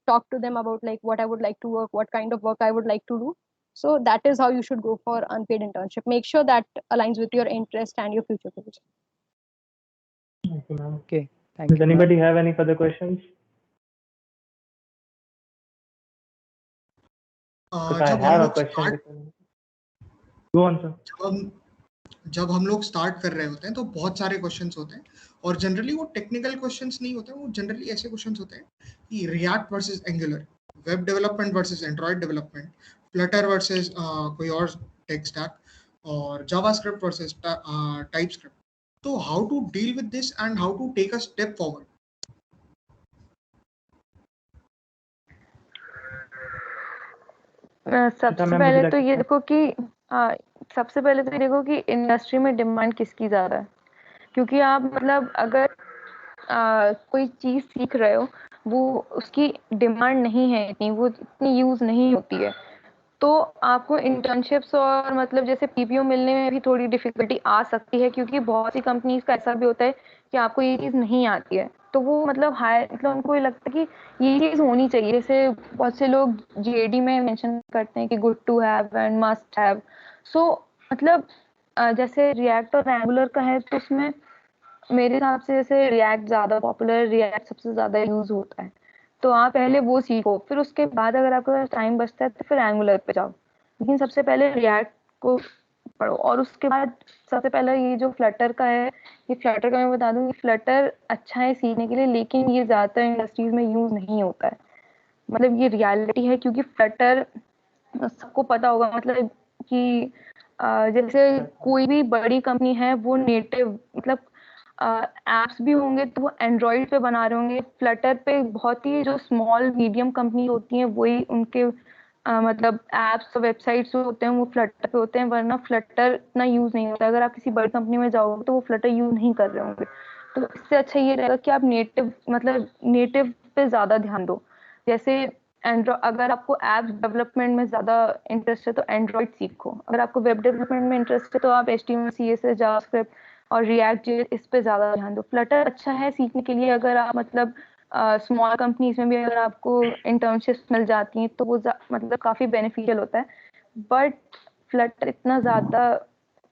talked to them about like what I would like to work, what kind of work I would like to do. So that is how you should go for unpaid internship. Make sure that aligns with your interest and your future goals. Thank you, ma'am. Okay, thank Does you, ma'am. anybody have any further questions? Because I जब हम have a लोग question. start Go on, sir. जब हम लोग start कर रहे होते हैं तो बहुत सारे क्वेश्चंस होते हैं, और जनरली वो टेक्निकल क्वेश्चंस नहीं होते हैं, वो जनरली ऐसे क्वेश्चंस होते हैं कि React versus Angular, web development versus Android development, Flutter versus कोई और टेक स्टैक, और जावास्क्रिप्ट वर्सेस टाइपस्क्रिप्ट. तो how to deal with this and how to take a step forward? सबसे ma'am, would पहले you like तो to ये start? देखो कि सबसे पहले तो ये देखो कि इंडस्ट्री में डिमांड किसकी ज़्यादा है, क्योंकि आप मतलब अगर कोई चीज़ सीख रहे हो वो उसकी डिमांड नहीं है इतनी, वो इतनी यूज़ नहीं होती है, तो आपको इंटर्नशिप्स और मतलब जैसे पीपीओ मिलने में भी थोड़ी डिफिकल्टी आ सकती है, क्योंकि बहुत सी कंपनीज का ऐसा भी होता है कि आपको ये चीज़ नहीं आती है, तो वो मतलब मतलब उनको ये लगता है कि ये चीज़ होनी चाहिए। जैसे बहुत से लोग जीएडी में मेंशन करते हैं कि good to have and must have. So मतलब जैसे रिएक्ट और एंगुलर का है तो उसमें मेरे हिसाब से जैसे रिएक्ट ज़्यादा पॉपुलर, रिएक्ट सबसे ज़्यादा यूज़ होता है, तो आप पहले वो सीखो, फिर उसके बाद अगर आपके पास टाइम बचता है तो फिर एंगुलर पे जाओ, लेकिन सबसे पहले रिएक्ट को पढ़ो। और उसके बाद सबसे पहले ये जो फ्लटर का है, ये फ्लटर का मैं बता दूं कि फ्लटर अच्छा है सीखने के लिए, लेकिन ये ज़्यादातर इंडस्ट्रीज में यूज़ नहीं होता है, मतलब ये रियलिटी है, क्योंकि फ्लटर सबको पता होगा मतलब कि जैसे कोई भी बड़ी कंपनी है वो नेटिव मतलब एप्स भी होंगे तो वो एंड्रॉइड पे बना रहे होंगे, फ्लटर पे बहुत ही जो स्मॉल मीडियम कंपनी होती हैं वही उनके मतलब एप्स और वेबसाइट्स जो होते हैं वो फ्लटर पे होते हैं, वरना फ्लटर इतना यूज़ नहीं होता। अगर आप किसी बड़ी कंपनी में जाओगे तो वो फ्लटर यूज़ नहीं कर रहे होंगे, तो इससे अच्छा ये रहेगा कि आप नेटिव मतलब नेटिव पे ज़्यादा ध्यान दो। जैसे अगर आपको ऐप डेवलपमेंट में ज़्यादा इंटरेस्ट है तो एंड्रॉइड सीखो, अगर आपको वेब डेवलपमेंट में इंटरेस्ट है तो आप HTML CSS जावास्क्रिप्ट और रिएक्ट JS इस पे ज़्यादा ध्यान दो। फ्लटर अच्छा है सीखने के लिए, अगर आप मतलब स्मॉल कंपनीज में भी अगर आपको इंटर्नशिप्स मिल जाती हैं तो वो मतलब काफ़ी बेनिफिशियल होता है, बट फ्लटर इतना ज़्यादा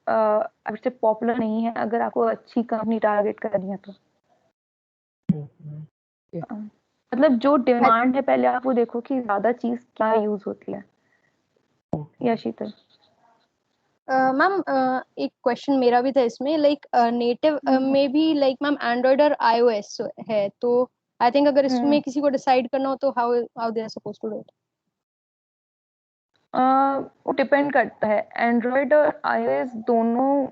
अब से पॉपुलर नहीं है अगर आपको अच्छी कंपनी टारगेट करनी है तो। मतलब जो डिमांड है पहले आप वो देखो कि ज़्यादा चीज़ क्या यूज़ होती है। या शीतल मैम एक क्वेश्चन मेरा भी था इसमें, लाइक नेटिव में भी लाइक मैम एंड्रॉइड और iOS है, तो आई थिंक अगर इसमें किसी को डिसाइड करना हो तो how they are supposed to do it? वो डिपेंड करता है, एंड्रॉयड और iOS दोनों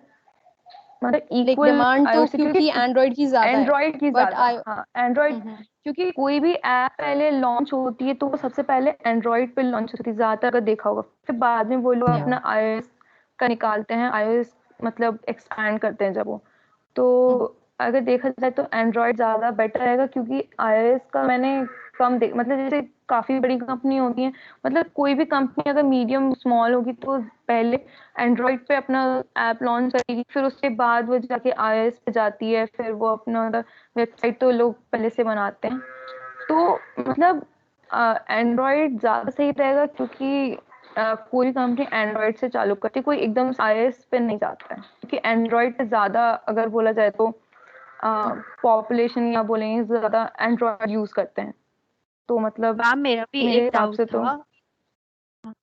मतलब लाइक इक्वल डिमांड तो क्योंकि एंड्रॉइड की ज्यादा है, एंड्रॉयड की बट ज्यादा, हाँ एंड्रॉयड, क्योंकि कोई भी ऐप पहले लॉन्च होती है तो वो सबसे पहले एंड्रॉयड पे लॉन्च होती है ज्यादातर, अगर देखा होगा, फिर बाद में वो लोग Yeah. अपना iOS का निकालते हैं, iOS मतलब एक्सपैंड करते हैं जब वो, तो अगर देखा जाए तो एंड्रॉयड ज्यादा बेटर रहेगा, क्योंकि iOS का मैंने कम देख, मतलब जैसे काफी बड़ी कंपनी होती है, मतलब कोई भी कंपनी अगर मीडियम स्मॉल होगी तो पहले एंड्रॉयड पे अपना ऐप लॉन्च करेगी, फिर उसके बाद वो जाके iOS पे जाती है, फिर वो अपना वेबसाइट तो लोग पहले से बनाते हैं, तो मतलब एंड्रॉयड ज्यादा सही रहेगा, क्योंकि कोई कंपनी एंड्रॉयड से चालू करती है, कोई एकदम iOS पे नहीं जाता है, क्योंकि एंड्रॉयड पे ज्यादा अगर बोला जाए तो पॉपुलेशन या बोलेंगे ज्यादा एंड्रॉयड यूज करते हैं, तो मतलब मैम मेरा भी मेरे एक हिसाब डाउट से तो था।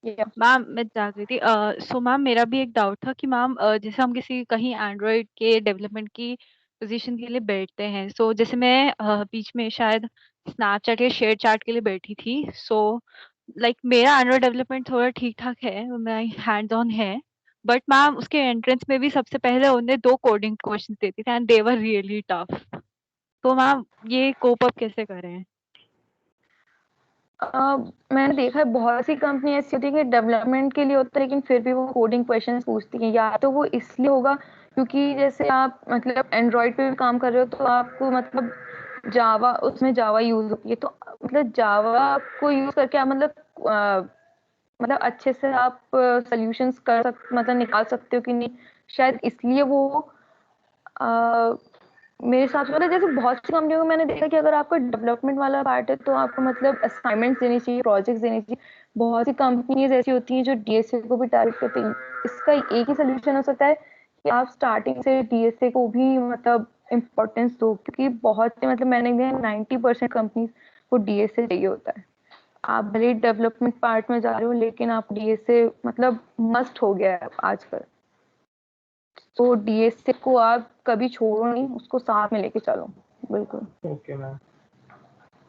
या मैम मैं जाग रही थी, सो मैम मेरा भी एक डाउट था कि मैम जैसे हम किसी कहीं एंड्रॉयड के डेवलपमेंट की पोजीशन के लिए बैठते हैं, सो जैसे मैं बीच में शायद स्नैपचैट या शेयर चैट के लिए बैठी थी, सो लाइक मेरा एंड्रॉयड डेवलपमेंट थोड़ा ठीक ठाक है, मैं हैंड्स ऑन है, बट मैम उसके एंट्रेंस में भी सबसे पहले उन्हें 2 कोडिंग क्वेश्चन देते थे and they were really tough, तो मैम ये कोप अप कैसे करें? मैंने देखा है बहुत सी कंपनी ऐसी होती है कि डेवलपमेंट के लिए होता है, लेकिन फिर भी वो कोडिंग क्वेश्चंस पूछती हैं, या तो वो इसलिए होगा क्योंकि जैसे आप मतलब एंड्रॉयड पे भी काम कर रहे हो तो आपको मतलब जावा, उसमें जावा यूज होती है, तो मतलब जावा को यूज करके आप मतलब अच्छे से आप सोल्यूशंस कर मतलब निकाल सकते हो कि नहीं, शायद इसलिए वो मेरे हिसाब से मतलब जैसे बहुत सी कंपनियों को मैंने देखा कि अगर आपका डेवलपमेंट वाला पार्ट है तो आपको मतलब असाइनमेंट्स देनी चाहिए, प्रोजेक्ट्स देनी चाहिए, बहुत सी कंपनीज ऐसी होती हैं जो डीएसए को भी टारगेट करती हैं, इसका एक ही सोल्यूशन हो सकता है कि आप स्टार्टिंग से डीएसए को भी मतलब इम्पोर्टेंस दो, क्योंकि बहुत से मतलब मैंने देखा 90% कंपनीज को डीएसए चाहिए होता है, आप भले डेवलपमेंट पार्ट में जा रहे हो लेकिन आप डीएसए मतलब मस्ट हो गया है आजकल, तो डीएसए को आप कभी छोड़ो नहीं, उसको साथ में लेके चलो, बिल्कुल। Okay, ma'am.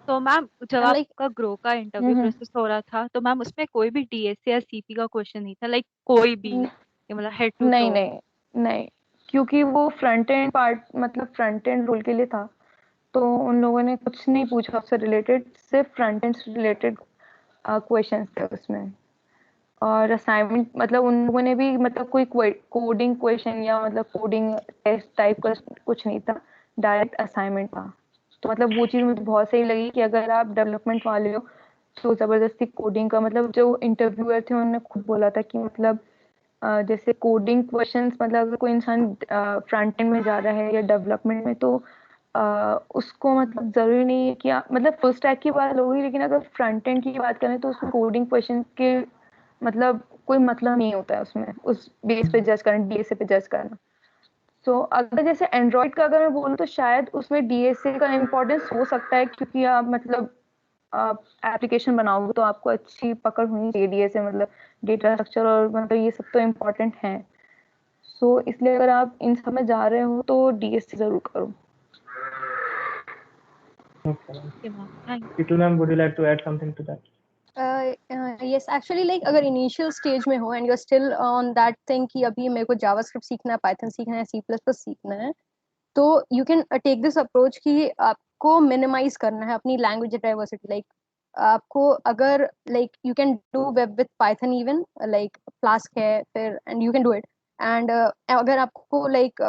तो मैम जब And like आपका ग्रो का इंटरव्यू प्रोसेस हो रहा था तो मैम उसमें कोई भी डीएसए या सीपी का क्वेश्चन नहीं था, लाइक कोई भी मतलब हेड टू नहीं टो? नहीं नहीं, क्योंकि वो फ्रंट एंड पार्ट मतलब फ्रंट एंड रोल के लिए था, तो उन लोगों ने कुछ नहीं पूछा उससे रिलेटेड, सिर्फ फ्रंट एंड से रिलेटेड क्वेश्चंस थे उसमें, और असाइनमेंट मतलब उन लोगों ने भी मतलब कोई कोडिंग क्वेश्चन या मतलब कोडिंग टेस्ट टाइप का कुछ नहीं था, डायरेक्ट असाइनमेंट था, तो मतलब वो चीज़ मुझे बहुत सही लगी कि अगर आप डेवलपमेंट वाले हो तो ज़बरदस्ती कोडिंग का, मतलब जो इंटरव्यूअर थे उन्होंने खुद बोला था कि मतलब जैसे कोडिंग क्वेश्चंस मतलब अगर कोई इंसान फ्रंट एंड में जा रहा है या डेवलपमेंट में तो उसको मतलब ज़रूरी नहीं है कि आप मतलब फुल स्टैक की बात होगी, लेकिन अगर फ्रंट एंड की बात करें तो उसमें कोडिंग क्वेश्चन के मतलब कोई मतलब नहीं होता है उसमें, उस बेस पे जज करना, डीएसए पे जज करना, तो अगर जैसे एंड्रॉइड का अगर मैं बोलूँ तो शायद उसमें डीएसए का इम्पोर्टेंस हो सकता है, क्योंकि आप मतलब आप एप्लीकेशन बनाओगे तो आपको अच्छी पकड़ होनी चाहिए डीएसए मतलब डेटा स्ट्रक्चर और मतलब ये सब तो इम्पोर्टेंट है, सो इसलिए अगर आप इन सब में जा रहे हो तो डीएसए जरूर करो। Okay, ma'am. Okay, ma'am. Thank Sheetal ma'am, would you like to add something to that? yes, actually like अगर initial stage में हो and you're still on that thing कि अभी मेरे को जावास्क्रिप्ट सीखना है, पाइथन सीखना है, सी प्लस प्लस सीखना है, तो you can take this approach कि आपको मिनिमाइज करना है अपनी लैंग्वेज डाइवर्सिटी, लाइक आपको अगर like you can do web with Python even, like flask है फिर and you can do it, and अगर आपको लाइक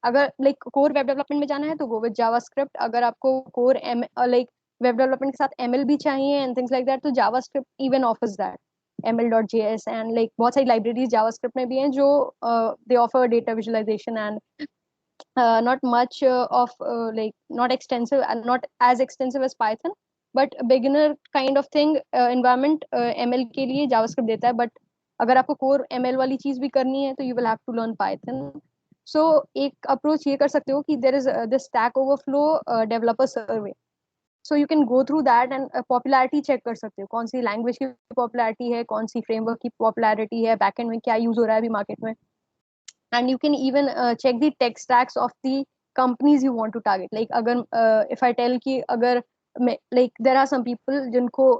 अगर लाइक कोर वेब डेवलपमेंट में जाना है तो गो विद जावास्क्रिप्ट, अगर आपको core aim like web development के साथ एमएल भी चाहिए एंड थिंग्स लाइक दैट, तो JavaScript even offers that ml.js and like बहुत सारी लाइब्रेरीज जावास्क्रिप्ट में भी हैं जो they offer data visualisation and not much of like not extensive and not as extensive as Python, but beginner kind of thing environment ML के लिए JavaScript देता है, but अगर आपको core ML वाली चीज भी करनी है तो you will have to learn Python. So एक approach ये कर सकते हो कि there is this Stack Overflow developer survey, so you can go through that and popularity check कर सकते हो, कौन सी language की popularity है, कौन सी framework की popularity है, backend में क्या use हो रहा है अभी market में, and you can even check the tech stacks of the companies you want to target, like अगर if I tell कि अगर like there are some people जिनको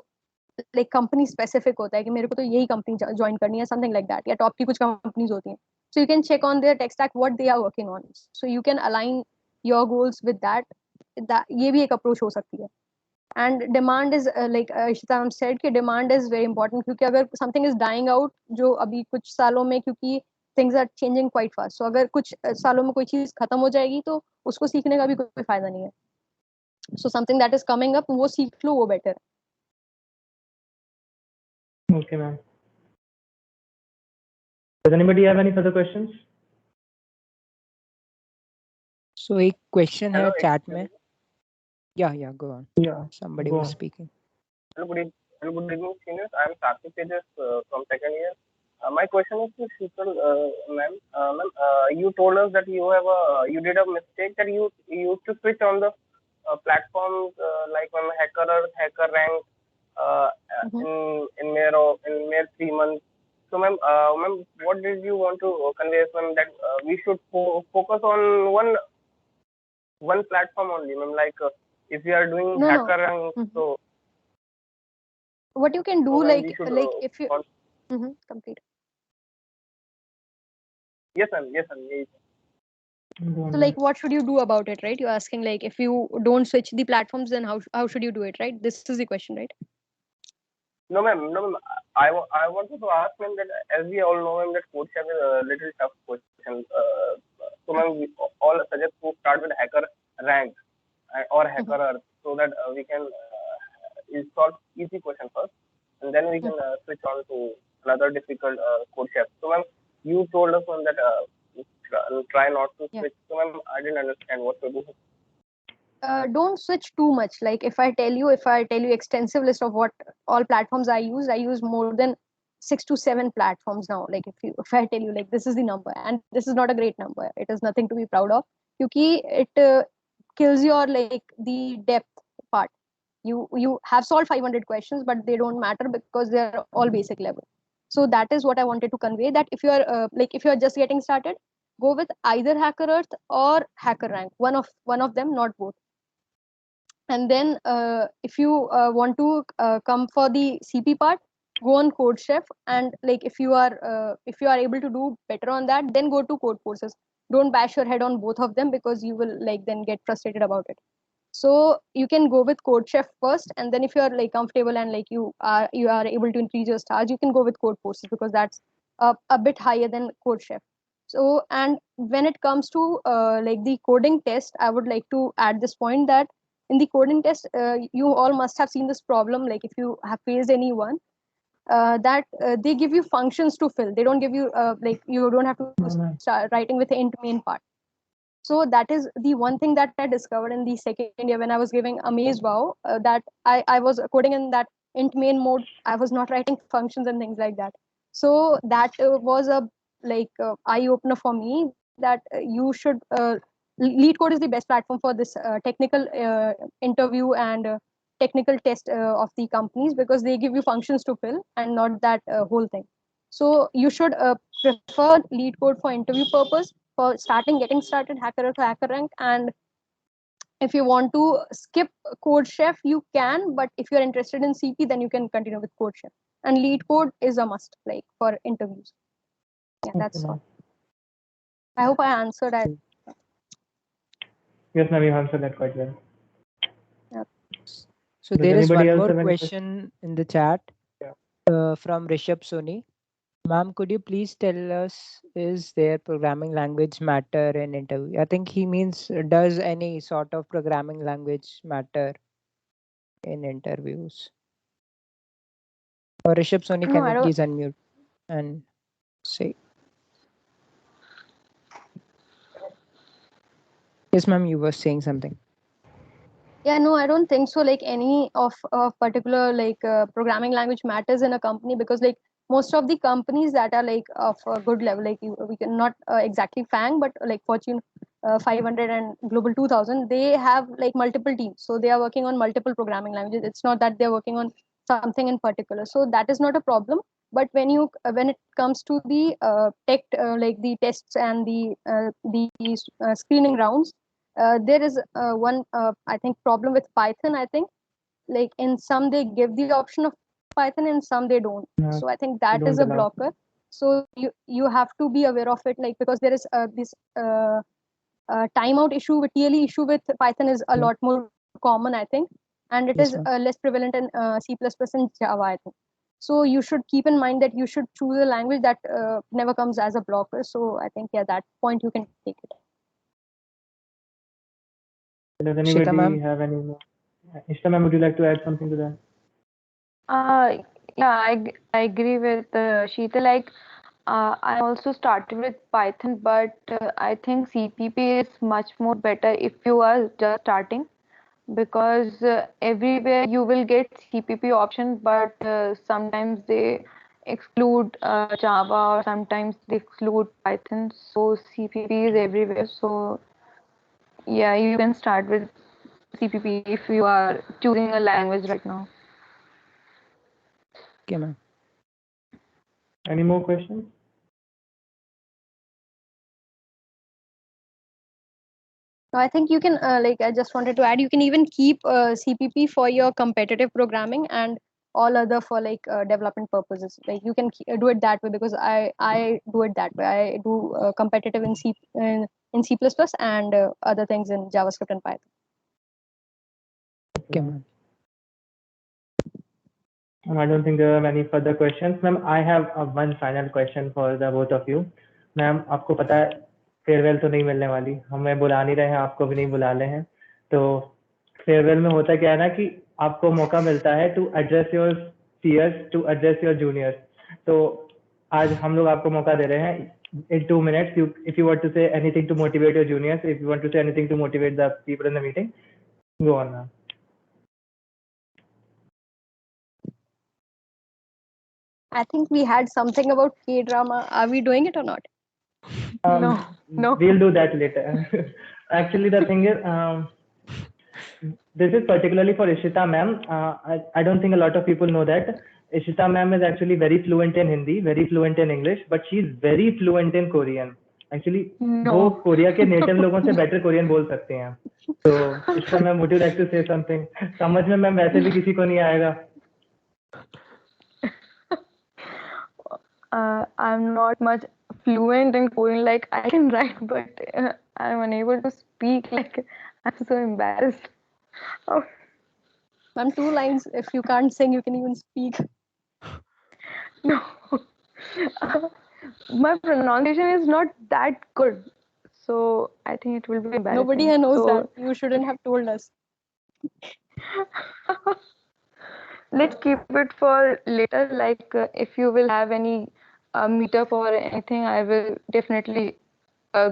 लाइक कंपनी स्पेसिफिक होता है कि मेरे को तो यही कंपनी ज्वाइन करनी है, समथिंग लाइक दैट, या टॉप की कुछ कंपनीज होती हैं. So you can check on their tech stack what they are working on. So you can align your goals with that. ये भी एक approach हो सकती है. And demand is like Ishita said कि demand is very important, क्योंकि अगर something is dying out जो अभी कुछ सालों में, क्योंकि things are changing quite fast. So अगर कुछ सालों में कोई चीज खत्म हो जाएगी तो उसको सीखने का भी कोई फायदा नहीं है. So something that is coming up, वो सीख लो, वो better. Okay, ma'am. Does anybody have any further questions? So एक question है Hello, chat में. Yeah, go on. Yeah. Somebody go was on. speaking. Hello, good evening, seniors. I am Karthik Tejas from second year. My question is to Sheetal, ma'am. Ma'am, you told us that you did a mistake that you used to switch on the platforms like on Hacker Rank in mere 3 months. So, ma'am, what did you want to convey, ma'am, that we should focus on one platform only, ma'am? Like if we are doing No. Hacker Rank, so What you can do, so like we should, if you complete. Yes, ma'am. Yes. Go on, So like what should you do about it, right? You're asking like if you don't switch the platforms, then how should you do it, right? This is the question, right? No, ma'am. I wanted to ask, ma'am, that as we all know, ma'am, that CodeChef is a little tough question. So, ma'am, we all suggest to start with Hacker Rank or Hacker Earth, so that we can solve easy question first, and then we can switch on to another difficult CodeChef. So, ma'am, you told us, ma'am, that try not to switch. So, ma'am, I didn't understand what to do. Don't switch too much. Like if I tell you extensive list of what all platforms I use more than 6 to 7 platforms now. Like if I tell you like this is the number, and this is not a great number, it is nothing to be proud of, because it kills your like the depth part. You have solved 500 questions, but they don't matter because they're all basic level. So that is what I wanted to convey, that if you are if you are just getting started, go with either Hacker Earth or Hacker Rank, one of them, not both. And then if you want to come for the CP part, go on CodeChef, and like if you are able to do better on that, then go to Codeforces. Don't bash your head on both of them, because you will like then get frustrated about it. So you can go with CodeChef first, and then if you are like comfortable and like you are able to increase your stars, you can go with Codeforces, because that's a bit higher than CodeChef. So, and when it comes to like the coding test, I would like to add this point that in the coding test, you all must have seen this problem. Like if you have faced anyone, that they give you functions to fill. They don't give you like you don't have to start writing with the int main part. So that is the one thing that I discovered in the second year when I was giving Amaze Wow, that I was coding in that int main mode. I was not writing functions and things like that. So that was a like eye opener for me, that you should LeetCode is the best platform for this technical interview and technical test of the companies, because they give you functions to fill and not that whole thing. So you should prefer LeetCode for interview purpose, for getting started, Hacker to Hacker Rank. And if you want to skip CodeChef, you can, but if you're interested in CP, then you can continue with CodeChef. And LeetCode is a must, like for interviews. Yeah, that's all. I hope I answered that. Yes, ma'am, you answered that quite well. Yeah. So Does there is one anybody else more have any question in the chat from Rishabh Soni. Ma'am, could you please tell us, is there programming language matter in interview? I think he means, does any sort of programming language matter in interviews? Or Rishabh Soni, No, can I you don't. please unmute and say? Yes, ma'am, you were saying something. Yeah, no, I don't think so. Like any of particular like programming language matters in a company, because like most of the companies that are like of a good level, like we can not exactly FANG, but like Fortune 500 and Global 2000, they have like multiple teams. So they are working on multiple programming languages. It's not that they're working on something in particular. So that is not a problem. But when it comes to the tech, like the tests and the screening rounds, there is one I think problem with Python. I think like in some they give the option of Python and some they don't. Yeah, So I think that don't is a allow. blocker. So you have to be aware of it, like because there is this timeout issue with TLE issue with Python is a lot more common, I think, and it Yes, is ma'am. less prevalent in C++ and Java, I think. So you should keep in mind that you should choose a language that never comes as a blocker. So I think, yeah, that point you can take it. Does Ishita anybody ma'am. have any more? Ishita ma'am, would you like to add something to that? Yeah, I agree with Sheeta. Like, I also started with Python, but I think CPP is much more better if you are just starting, because everywhere you will get CPP option, but sometimes they exclude Java, or sometimes they exclude Python. So CPP is everywhere. So yeah, you can start with CPP if you are choosing a language right now. Okay, ma'am. Any more questions? No, I think you can, like, I just wanted to add, you can even keep CPP for your competitive programming and all other for like development purposes. Like you can do it that way, because I do it that way. I do competitive in C++ and other things in JavaScript and Python. Okay, ma'am. I don't think there are many further questions. Ma'am, I have one final question for the both of you. Ma'am आपको पता है farewell तो नहीं मिलने वाली, हमें बुला नहीं रहे हैं, आपको भी नहीं बुला रहे हैं, तो फेयरवेल में होता क्या है ना कि आपको मौका मिलता है to address your peers, to address your juniors. तो आज हम लोग आपको मौका दे रहे हैं in 2 minutes. If you want to say anything to motivate your juniors, if you want to say anything to motivate the people in the meeting, go on now. I think we had something about K-drama. Are we doing it or not? No. We'll do that later. Actually, the thing is, this is particularly for Ishita ma'am. I don't think a lot of people know that Ishita ma'am is actually very fluent in Hindi, very fluent in English, but she's very fluent in Korean. Actually, वो Korea के native लोगों से better Korean बोल सकते हैं. तो Ishita ma'am, would you like to say something? समझ में मैम वैसे भी किसी को नहीं आएगा. I'm not much fluent in Korean. Like I can write, but I'm unable to speak. Like I'm so embarrassed. Oh, Ma'am, 2 lines. If you can't sing, you can even speak. no. My pronunciation is not that good, so I think it will be embarrassing. Nobody here knows So that. You shouldn't have told us. let's keep it for later. Like if you will have any meetup or anything, I will definitely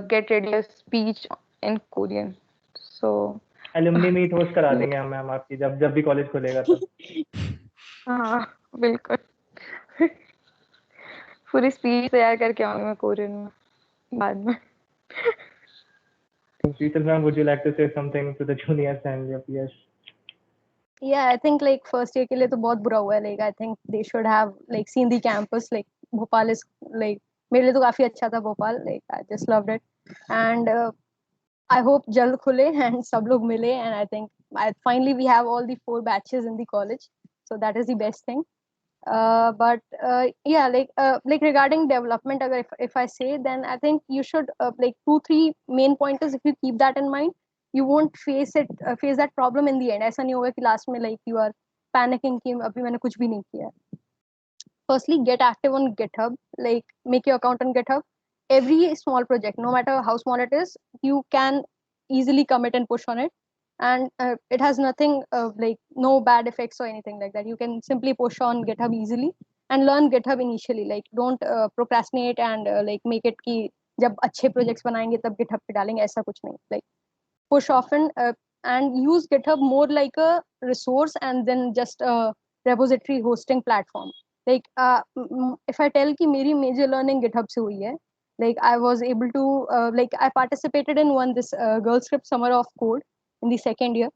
get ready a speech in Korean. So alumni meet host करा देंगे हम ma'am आपकी, जब भी college खुलेगा तब. हाँ बिल्कुल. पूरी स्पीच तैयार करके आऊंगी मैं कोरियन में बाद में. Sheetal ma'am, would you like to say something to the juniors and your peers? Yeah, I think like first year के लिए तो बहुत बुरा हुआ है. Like I think they should have like seen the campus. Like Bhopal is like, मेरे लिए तो काफी अच्छा था Bhopal. Like I just loved it, and I hope जल्द खुले and सब लोग मिले. And I think finally we have all the 4 batches in the college, so that is the best thing. But yeah, like regarding development, अगर if I say, then I think you should like 2-3 main pointers. If you keep that in mind, you won't face that problem in the end. ऐसा नहीं होगा कि last में like you are panicking कि अभी मैंने कुछ भी नहीं किया. Firstly, get active on GitHub. Like make your account on GitHub. Every small project, no matter how small it is, you can easily commit and push on it. And it has nothing like no bad effects or anything like that. You can simply push on GitHub easily and learn GitHub initially. Like don't procrastinate and like make it कि जब अच्छे projects बनाएंगे तब GitHub पे डालेंगे, ऐसा कुछ नहीं. Like push often and use GitHub more like a resource and then just a repository hosting platform. Like if I tell कि मेरी major learning GitHub से हुई है, like I was able to like I participated in this Girl Script Summer of Code in the second year.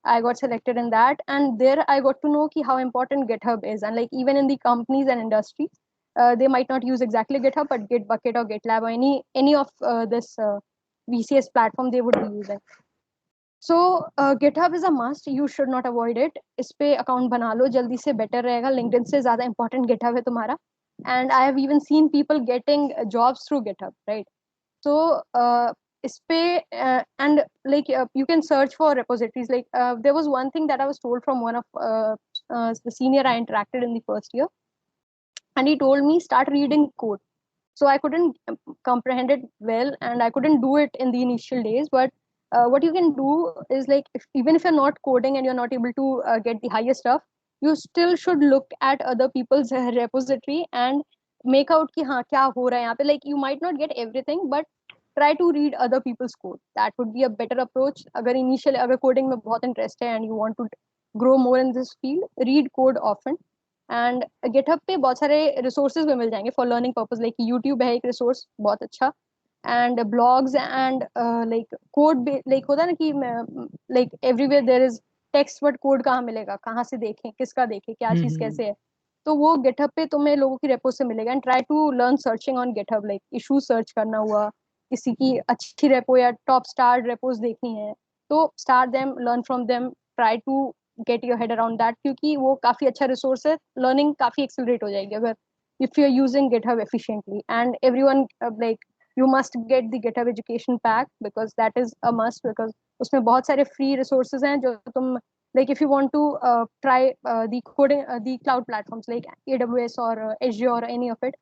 I got selected in that, and there I got to know how important GitHub is. And like even in the companies and industries, they might not use exactly GitHub, but Gitbucket or GitLab or any of this VCS platform they would be using. So GitHub is a must. You should not avoid it. इस पे account बना लो जल्दी से, better रहेगा. LinkedIn से ज़्यादा important GitHub है तुम्हारा. And I have even seen people getting jobs through GitHub, right? So इस पे and like you can search for repositories. Like there was one thing that I was told from one of the senior I interacted in the first year, and he told me start reading code. So I couldn't comprehend it well, and I couldn't do it in the initial days. But what you can do is like, even if you're not coding and you're not able to get the highest stuff, you still should look at other people's repository and make out कि हाँ क्या हो रहा है यहाँ पे. Like you might not get everything, but try to read other people's code. That would be a better approach. अगर coding में बहुत interest है and you want to grow more in this field, read code often. And GitHub पे बहुत सारे resources भी मिल जाएंगे for learning purpose. Like YouTube है एक रिसोर्स बहुत अच्छा, and blogs and like code like होता है ना कि like everywhere there is text, but code कहाँ मिलेगा, कहाँ से देखें, किसका देखें, क्या चीज कैसे है. तो वो गिटहब पे तुम्हें लोगों की रेपो से मिलेगा. And try to learn searching on GitHub. Like issue search करना हुआ, किसी की अच्छी रेपो या टॉप स्टार रेपोज देखनी है तो start them, learn from them, try to get your head around that, क्योंकि वो काफी अच्छा रिसोर्स है. लर्निंग काफी एक्सेलरेट हो जाएगी अगर if you're using GitHub efficiently. And everyone like you must get the GitHub education pack because that is a must, because उसमें बहुत सारे free resources हैं जो तुम like if you want to try the coding the cloud platforms like AWS or Azure or any of it,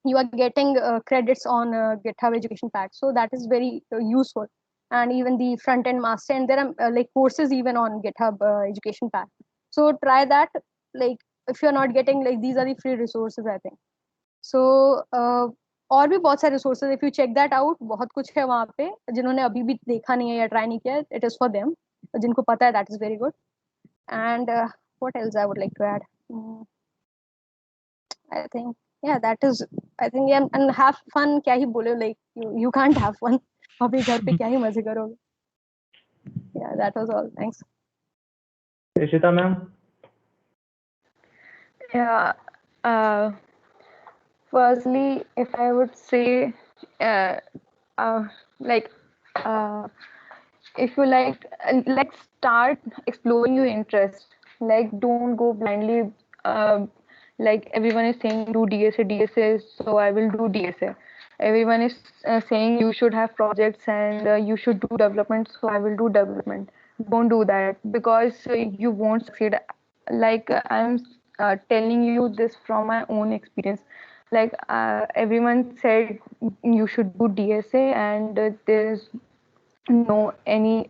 you are getting credits on GitHub education pack, so that is very useful. And even the front end master, and there are like courses even on GitHub education pack, so try that. Like if you're not getting, like these are the free resources I think. So और भी बहुत सारे resources, if you check that out, बहुत कुछ है वहाँ पे. जिन्होंने अभी भी देखा नहीं है या try नहीं किया, it is for them. जिनको पता है, that is very good. And what else I would like to add? I think yeah, that is, I think, yeah, and have fun. क्या ही बोले, like you can't have fun. अभी घर पे क्या ही मजे करोगे. Yeah, that was all. Thanks. Ishita ma'am. Yeah. Firstly, if I would say, like, if you like start exploring your interest. Like, don't go blindly. Like everyone is saying, do DSA, so I will do DSA. Everyone is saying you should have projects and you should do development, so I will do development. Don't do that because you won't succeed. Like I'm telling you this from my own experience. Like everyone said you should do DSA, and there's no any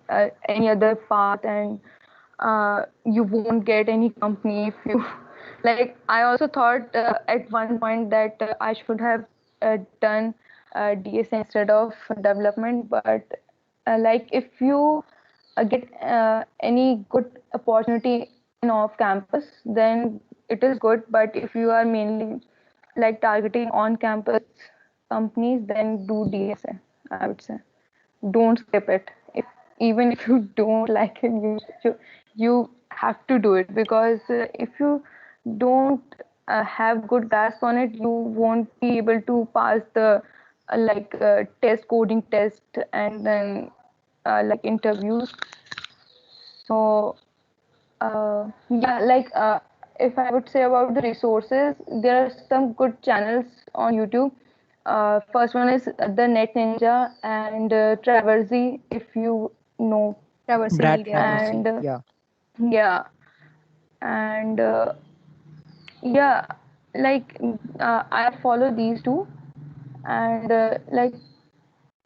other path, and you won't get any company if you like. I also thought at one point that I should have done DSA instead of development, but like if you get any good opportunity in off campus, then it is good. But if you are mainly like targeting on campus companies, then do DSA, I would say. Don't skip it. Even if you don't like it, you have to do it, because if you don't have good grasp on it, you won't be able to pass the coding test, and then like interviews. So yeah, like if I would say about the resources, there are some good channels on YouTube. First one is the Net Ninja and Traversy, if you know. Traversy Brad Media. Traversy, And yeah. yeah, and yeah, like I follow these two, and like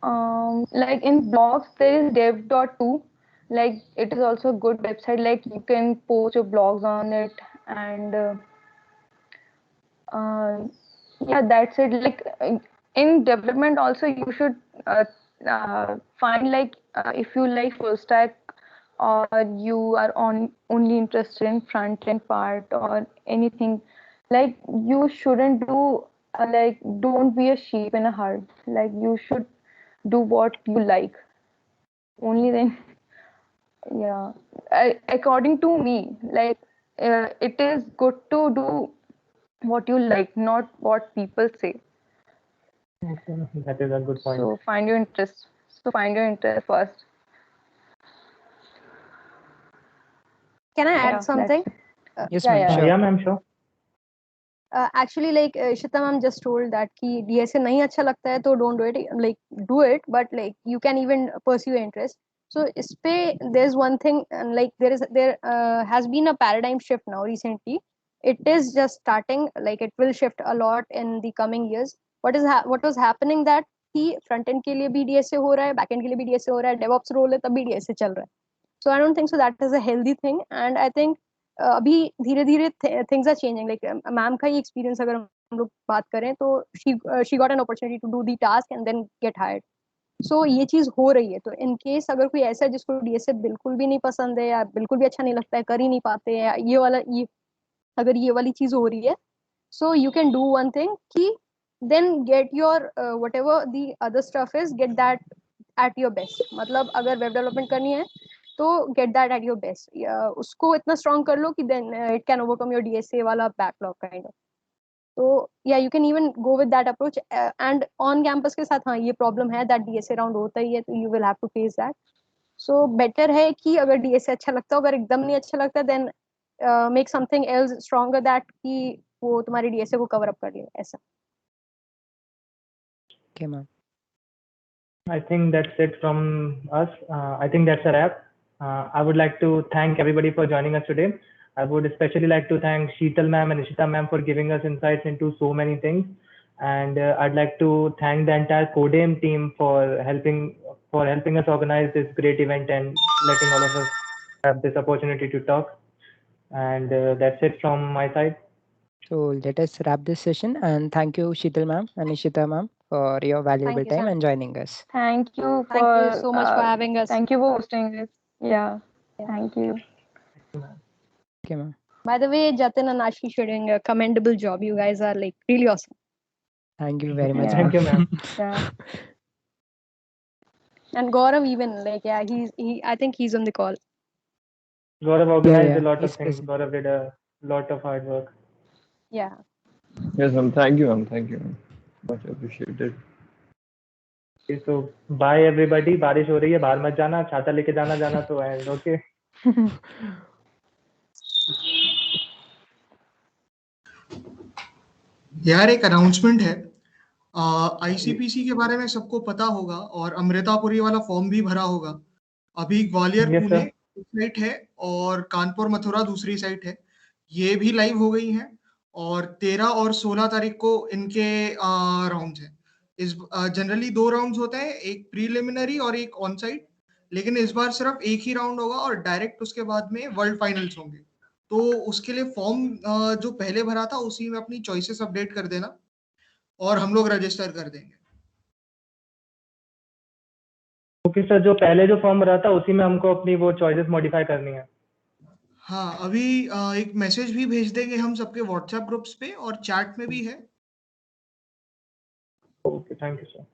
in blogs there is dev.to. Like it is also a good website. Like you can post your blogs on it, and yeah, that's it. Like in development also, you should find like if you like full stack, or you are only interested in front end part or anything. Like you shouldn't do like, don't be a sheep in a herd. Like you should do what you like. Only then, yeah. According to me, like it is good to do what you like, not what people say. Okay, that is a good point. So find your interest. First. can I add Yeah, something? Yes, Yeah, ma'am. yeah. Sure. Yeah, ma'am, sure. Actually, like Ishita ma'am just told that कि DSA नहीं अच्छा लगता है तो don't do it. Like do it, but like you can even pursue your interest. So इस पे there's one thing, and like there has been a paradigm shift now recently. It is just starting. Like it will shift a lot in the coming years. What was happening that कि front end के लिए भी DSA हो रहा है, back end के लिए भी DSA हो रहा है, DevOps role है तब भी DSA चल रहा है. So I don't think so that is a healthy thing, and I think अभी धीरे धीरे things are changing. Like ma'am का ही एक्सपीरियंस अगर हम लोग बात करें तो she got an opportunity to do the task and then get hired. So ये चीज हो रही है. तो इन केस अगर कोई ऐसा है जिसको डीएसए बिल्कुल भी नहीं पसंद है या बिल्कुल भी अच्छा नहीं लगता है, कर ही नहीं पाते हैं, ये अगर ये वाली चीज हो रही है, so you can do one thing कि then get your whatever the other stuff is, get that at your best. मतलब अगर वेब डेवलपमेंट करनी है तो get that at your best. उसको इतना स्ट्रॉन्ग कर लो कि then it can overcome your DSA वाला बैकलॉग काइंड ऑफ. तो या you can even go with that approach. And on campus के साथ हाँ ये प्रॉब्लम है दैट डीएसए राउंड होता ही है, तो you will have to face that. So better है कि अगर डीएसए अच्छा लगता हो, अगर एकदम नहीं अच्छा लगता then make something else stronger that कि वो तुम्हारी डीएसए को कवर अप कर ले ऐसा. Okay, ma'am. I think that's it from us. I think that's a wrap. I would like to thank everybody for joining us today. I would especially like to thank Sheetal ma'am and Ishita ma'am for giving us insights into so many things. And I'd like to thank the entire Codem team for helping us organize this great event and letting all of us have this opportunity to talk. And that's it from my side. So let us wrap this session, and thank you, Sheetal ma'am and Ishita ma'am, for your valuable you, time Sam. and joining us. Thank you Thank for you so much for having us. thank you for hosting this. Yeah. Thank you. Okay, ma'am. By the way, Jatin and Ashish are doing a commendable job. You guys are like really awesome. Thank you very much, Yeah. Thank you, ma'am. Yeah. And Gaurav even, like, yeah, I think he's on the call. Gaurav organized yeah, a lot he's of things. present. Gaurav did a lot of hard work. Yeah. Yes, ma'am. Thank you, ma'am. Thank you, ma'am. Much appreciated. Okay, so bye everybody. बारिश हो रही है, बाहर मत जाना, छाता लेके जाना तो एंड ओके. यार एक अनाउंसमेंट है. आईसीपीसी के बारे में सबको पता होगा और अमृतापुरी वाला फॉर्म भी भरा होगा. अभी ग्वालियर Yes, पुणे sir. एक साइट है और कानपुर मथुरा दूसरी साइट है. ये भी लाइव हो गई हैं और 13 और 16 तारीख को इनके राउंड्स हैं. इस जनरली 2 राउंड्स होते हैं, एक प्रीलिमिनरी और एक ऑन साइट, लेकिन इस बार सिर्फ एक ही राउंड होगा और डायरेक्ट उसके बाद में वर्ल्ड फाइनल्स होंगे. तो उसके लिए फॉर्म जो पहले भरा था उसी में अपनी चॉइसेस अपडेट कर देना और हम लोग रजिस्टर कर देंगे. ओके सर, जो पहले जो फॉर्म भरा था उसी में हमको अपनी वो चॉइसेस मॉडिफाई करनी है. हाँ, अभी एक मैसेज भी भेज देंगे हम सबके व्हाट्सएप ग्रुप्स पे और चैट में भी है. Okay, thank you sir.